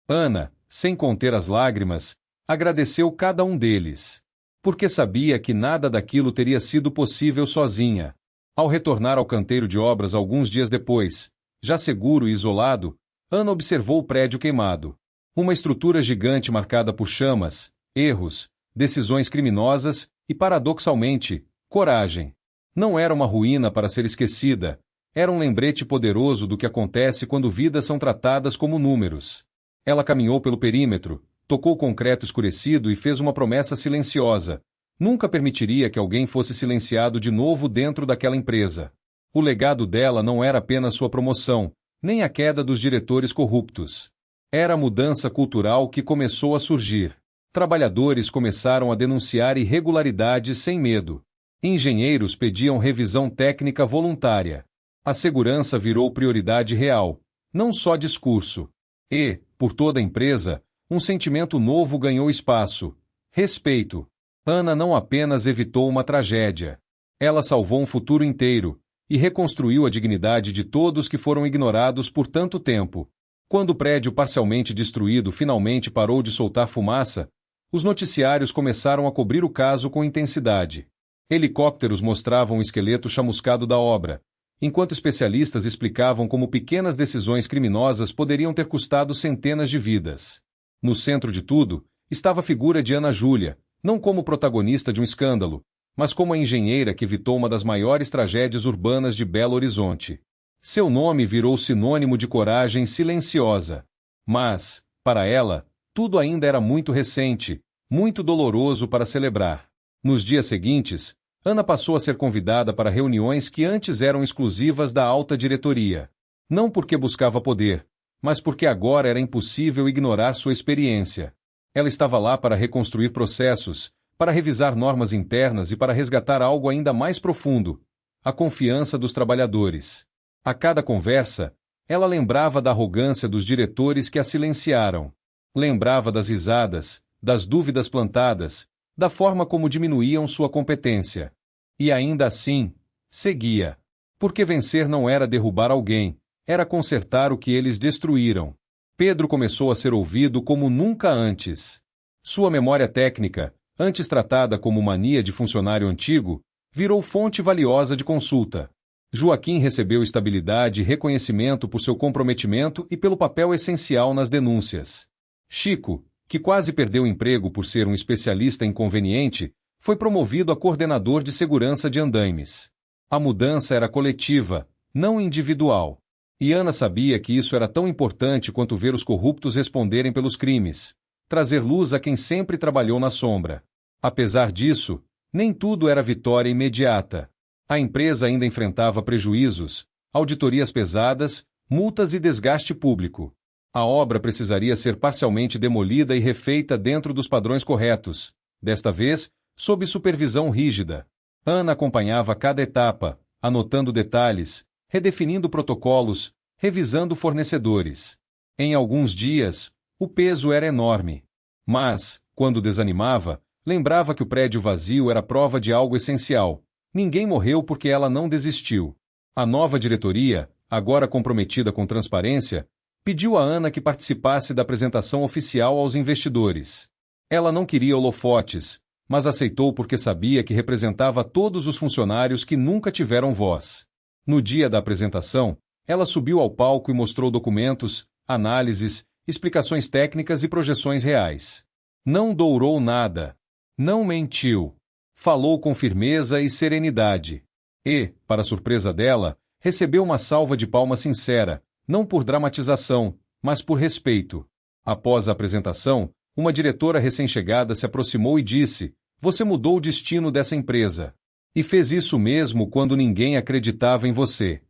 Ana, sem conter as lágrimas, agradeceu cada um deles. Porque sabia que nada daquilo teria sido possível sozinha. Ao retornar ao canteiro de obras alguns dias depois, já seguro e isolado, Ana observou o prédio queimado. Uma estrutura gigante marcada por chamas, erros, decisões criminosas e, paradoxalmente, coragem. Não era uma ruína para ser esquecida, era um lembrete poderoso do que acontece quando vidas são tratadas como números. Ela caminhou pelo perímetro, tocou o concreto escurecido e fez uma promessa silenciosa. Nunca permitiria que alguém fosse silenciado de novo dentro daquela empresa. O legado dela não era apenas sua promoção, nem a queda dos diretores corruptos. Era a mudança cultural que começou a surgir. Trabalhadores começaram a denunciar irregularidades sem medo. Engenheiros pediam revisão técnica voluntária. A segurança virou prioridade real, não só discurso. E, por toda a empresa, um sentimento novo ganhou espaço: respeito. Ana não apenas evitou uma tragédia. Ela salvou um futuro inteiro e reconstruiu a dignidade de todos que foram ignorados por tanto tempo. Quando o prédio parcialmente destruído finalmente parou de soltar fumaça, os noticiários começaram a cobrir o caso com intensidade. Helicópteros mostravam o esqueleto chamuscado da obra, enquanto especialistas explicavam como pequenas decisões criminosas poderiam ter custado centenas de vidas. No centro de tudo, estava a figura de Ana Júlia, não como protagonista de um escândalo, mas como a engenheira que evitou uma das maiores tragédias urbanas de Belo Horizonte. Seu nome virou sinônimo de coragem silenciosa. Mas, para ela, tudo ainda era muito recente, muito doloroso para celebrar. Nos dias seguintes, Ana passou a ser convidada para reuniões que antes eram exclusivas da alta diretoria. Não porque buscava poder, mas porque agora era impossível ignorar sua experiência. Ela estava lá para reconstruir processos, para revisar normas internas e para resgatar algo ainda mais profundo: a confiança dos trabalhadores. A cada conversa, ela lembrava da arrogância dos diretores que a silenciaram. Lembrava das risadas, das dúvidas plantadas, da forma como diminuíam sua competência. E ainda assim, seguia. Porque vencer não era derrubar alguém, era consertar o que eles destruíram. Pedro começou a ser ouvido como nunca antes. Sua memória técnica, antes tratada como mania de funcionário antigo, virou fonte valiosa de consulta. Joaquim recebeu estabilidade e reconhecimento por seu comprometimento e pelo papel essencial nas denúncias. Chico, que quase perdeu o emprego por ser um especialista inconveniente, foi promovido a coordenador de segurança de andaimes. A mudança era coletiva, não individual. E Ana sabia que isso era tão importante quanto ver os corruptos responderem pelos crimes, trazer luz a quem sempre trabalhou na sombra. Apesar disso, nem tudo era vitória imediata. A empresa ainda enfrentava prejuízos, auditorias pesadas, multas e desgaste público. A obra precisaria ser parcialmente demolida e refeita dentro dos padrões corretos, desta vez, sob supervisão rígida. Ana acompanhava cada etapa, anotando detalhes, redefinindo protocolos, revisando fornecedores. Em alguns dias, o peso era enorme. Mas, quando desanimava, lembrava que o prédio vazio era prova de algo essencial. Ninguém morreu porque ela não desistiu. A nova diretoria, agora comprometida com transparência, pediu a Ana que participasse da apresentação oficial aos investidores. Ela não queria holofotes, mas aceitou porque sabia que representava todos os funcionários que nunca tiveram voz. No dia da apresentação, ela subiu ao palco e mostrou documentos, análises, explicações técnicas e projeções reais. Não dourou nada. Não mentiu. Falou com firmeza e serenidade. E, para surpresa dela, recebeu uma salva de palmas sincera, não por dramatização, mas por respeito. Após a apresentação, uma diretora recém-chegada se aproximou e disse: "Você mudou o destino dessa empresa. E fez isso mesmo quando ninguém acreditava em você."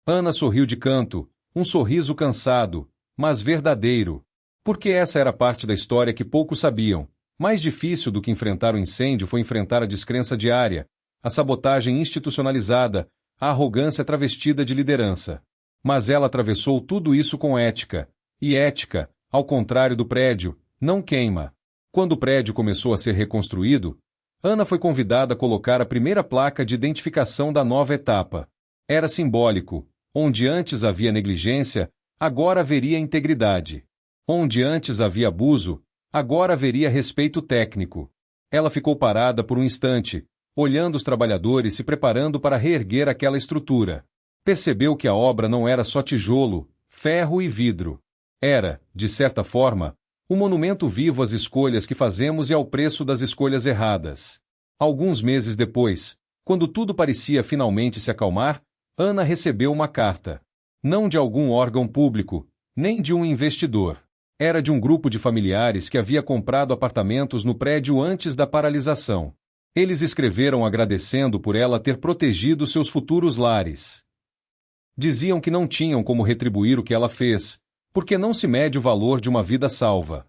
Ana sorriu de canto, um sorriso cansado, mas verdadeiro. Porque essa era parte da história que poucos sabiam. Mais difícil do que enfrentar o incêndio foi enfrentar a descrença diária, a sabotagem institucionalizada, a arrogância travestida de liderança. Mas ela atravessou tudo isso com ética. E ética, ao contrário do prédio, não queima. Quando o prédio começou a ser reconstruído, Ana foi convidada a colocar a primeira placa de identificação da nova etapa. Era simbólico. Onde antes havia negligência, agora haveria integridade. Onde antes havia abuso, agora haveria respeito técnico. Ela ficou parada por um instante, olhando os trabalhadores se preparando para reerguer aquela estrutura. Percebeu que a obra não era só tijolo, ferro e vidro. Era, de certa forma, um monumento vivo às escolhas que fazemos e ao preço das escolhas erradas. Alguns meses depois, quando tudo parecia finalmente se acalmar, Ana recebeu uma carta. Não de algum órgão público, nem de um investidor. Era de um grupo de familiares que havia comprado apartamentos no prédio antes da paralisação. Eles escreveram agradecendo por ela ter protegido seus futuros lares. Diziam que não tinham como retribuir o que ela fez, porque não se mede o valor de uma vida salva.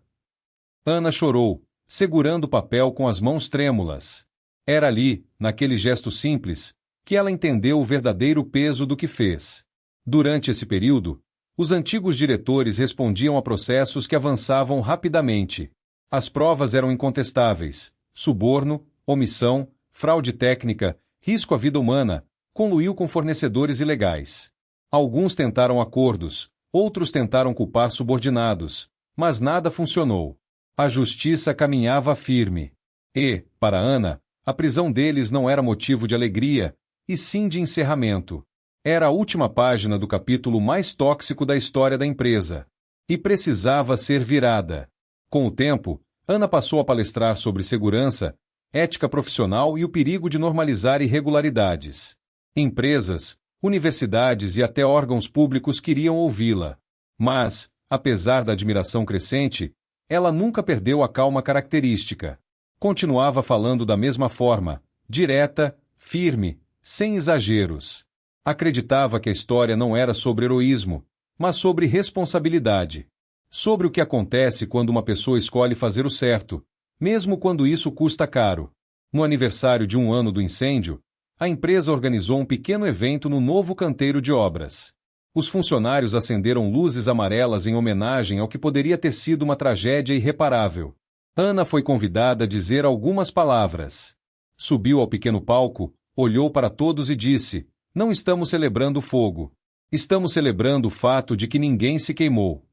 Ana chorou, segurando o papel com as mãos trêmulas. Era ali, naquele gesto simples, que ela entendeu o verdadeiro peso do que fez. Durante esse período, os antigos diretores respondiam a processos que avançavam rapidamente. As provas eram incontestáveis: suborno, omissão, fraude técnica, risco à vida humana, conluiu com fornecedores ilegais. Alguns tentaram acordos, outros tentaram culpar subordinados, mas nada funcionou. A justiça caminhava firme. E, para Ana, a prisão deles não era motivo de alegria, e sim de encerramento. Era a última página do capítulo mais tóxico da história da empresa. E precisava ser virada. Com o tempo, Ana passou a palestrar sobre segurança, ética profissional e o perigo de normalizar irregularidades. Empresas, universidades e até órgãos públicos queriam ouvi-la. Mas, apesar da admiração crescente, ela nunca perdeu a calma característica. Continuava falando da mesma forma, direta, firme, sem exageros. Acreditava que a história não era sobre heroísmo, mas sobre responsabilidade. Sobre o que acontece quando uma pessoa escolhe fazer o certo, mesmo quando isso custa caro. No aniversário de 1 ano do incêndio, a empresa organizou um pequeno evento no novo canteiro de obras. Os funcionários acenderam luzes amarelas em homenagem ao que poderia ter sido uma tragédia irreparável. Ana foi convidada a dizer algumas palavras. Subiu ao pequeno palco, olhou para todos e disse: "Não estamos celebrando o fogo. Estamos celebrando o fato de que ninguém se queimou."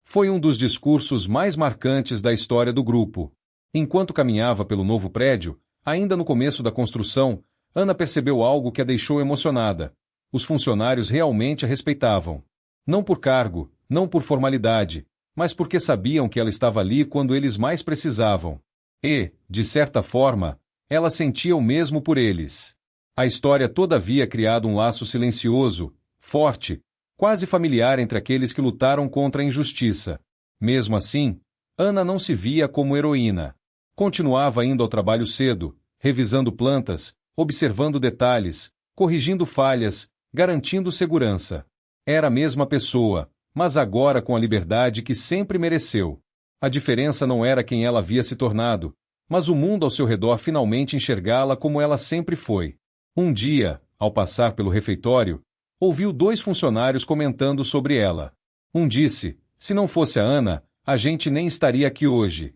Foi um dos discursos mais marcantes da história do grupo. Enquanto caminhava pelo novo prédio, ainda no começo da construção, Ana percebeu algo que a deixou emocionada. Os funcionários realmente a respeitavam. Não por cargo, não por formalidade, mas porque sabiam que ela estava ali quando eles mais precisavam. E, de certa forma, ela sentia o mesmo por eles. A história toda havia criado um laço silencioso, forte, quase familiar entre aqueles que lutaram contra a injustiça. Mesmo assim, Ana não se via como heroína. Continuava indo ao trabalho cedo, revisando plantas, observando detalhes, corrigindo falhas, garantindo segurança. Era a mesma pessoa, mas agora com a liberdade que sempre mereceu. A diferença não era quem ela havia se tornado, mas o mundo ao seu redor finalmente enxergá-la como ela sempre foi. Um dia, ao passar pelo refeitório, ouviu 2 funcionários comentando sobre ela. Um disse: "Se não fosse a Ana, a gente nem estaria aqui hoje."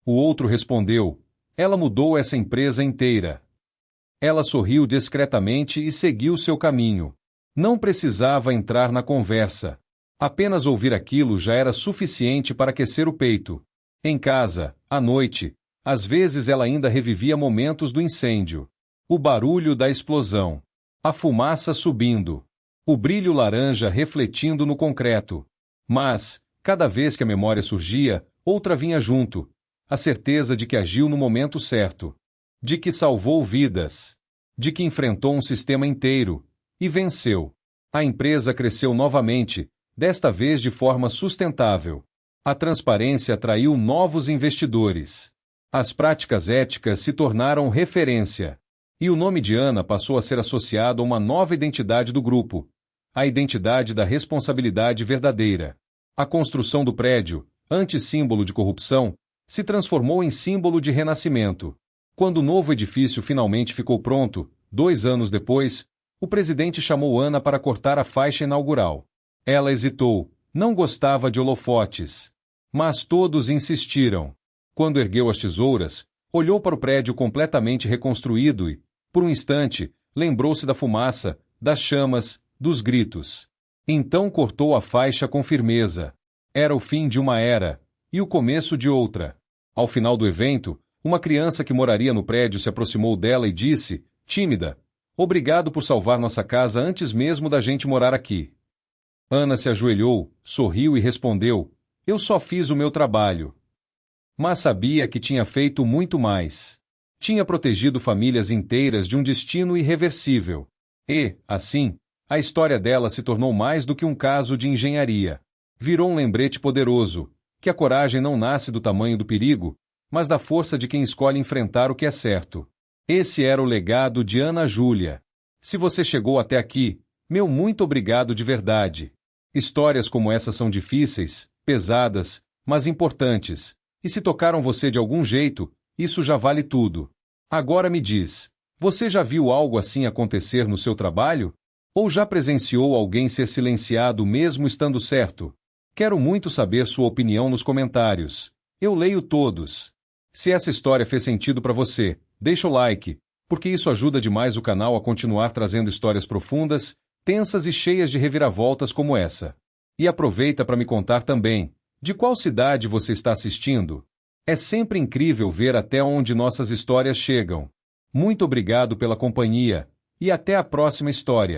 O outro respondeu: "Ela mudou essa empresa inteira." Ela sorriu discretamente e seguiu seu caminho. Não precisava entrar na conversa. Apenas ouvir aquilo já era suficiente para aquecer o peito. Em casa, à noite, às vezes ela ainda revivia momentos do incêndio. O barulho da explosão. A fumaça subindo. O brilho laranja refletindo no concreto. Mas, cada vez que a memória surgia, outra vinha junto. A certeza de que agiu no momento certo. De que salvou vidas. De que enfrentou um sistema inteiro. E venceu. A empresa cresceu novamente, desta vez de forma sustentável. A transparência atraiu novos investidores. As práticas éticas se tornaram referência. E o nome de Ana passou a ser associado a uma nova identidade do grupo, a identidade da responsabilidade verdadeira. A construção do prédio, antes símbolo de corrupção, se transformou em símbolo de renascimento. Quando o novo edifício finalmente ficou pronto, 2 anos depois, o presidente chamou Ana para cortar a faixa inaugural. Ela hesitou, não gostava de holofotes. Mas todos insistiram. Quando ergueu as tesouras, olhou para o prédio completamente reconstruído e, por um instante, lembrou-se da fumaça, das chamas, dos gritos. Então cortou a faixa com firmeza. Era o fim de uma era, e o começo de outra. Ao final do evento, uma criança que moraria no prédio se aproximou dela e disse, tímida: "Obrigado por salvar nossa casa antes mesmo da gente morar aqui." Ana se ajoelhou, sorriu e respondeu: "Eu só fiz o meu trabalho." Mas sabia que tinha feito muito mais. Tinha protegido famílias inteiras de um destino irreversível. E, assim, a história dela se tornou mais do que um caso de engenharia. Virou um lembrete poderoso, que a coragem não nasce do tamanho do perigo, mas da força de quem escolhe enfrentar o que é certo. Esse era o legado de Ana Júlia. Se você chegou até aqui, meu muito obrigado de verdade. Histórias como essa são difíceis, pesadas, mas importantes, e se tocaram você de algum jeito, isso já vale tudo. Agora me diz, você já viu algo assim acontecer no seu trabalho? Ou já presenciou alguém ser silenciado mesmo estando certo? Quero muito saber sua opinião nos comentários. Eu leio todos. Se essa história fez sentido para você, deixa o like, porque isso ajuda demais o canal a continuar trazendo histórias profundas, tensas e cheias de reviravoltas como essa. E aproveita para me contar também, de qual cidade você está assistindo? É sempre incrível ver até onde nossas histórias chegam. Muito obrigado pela companhia, e até a próxima história.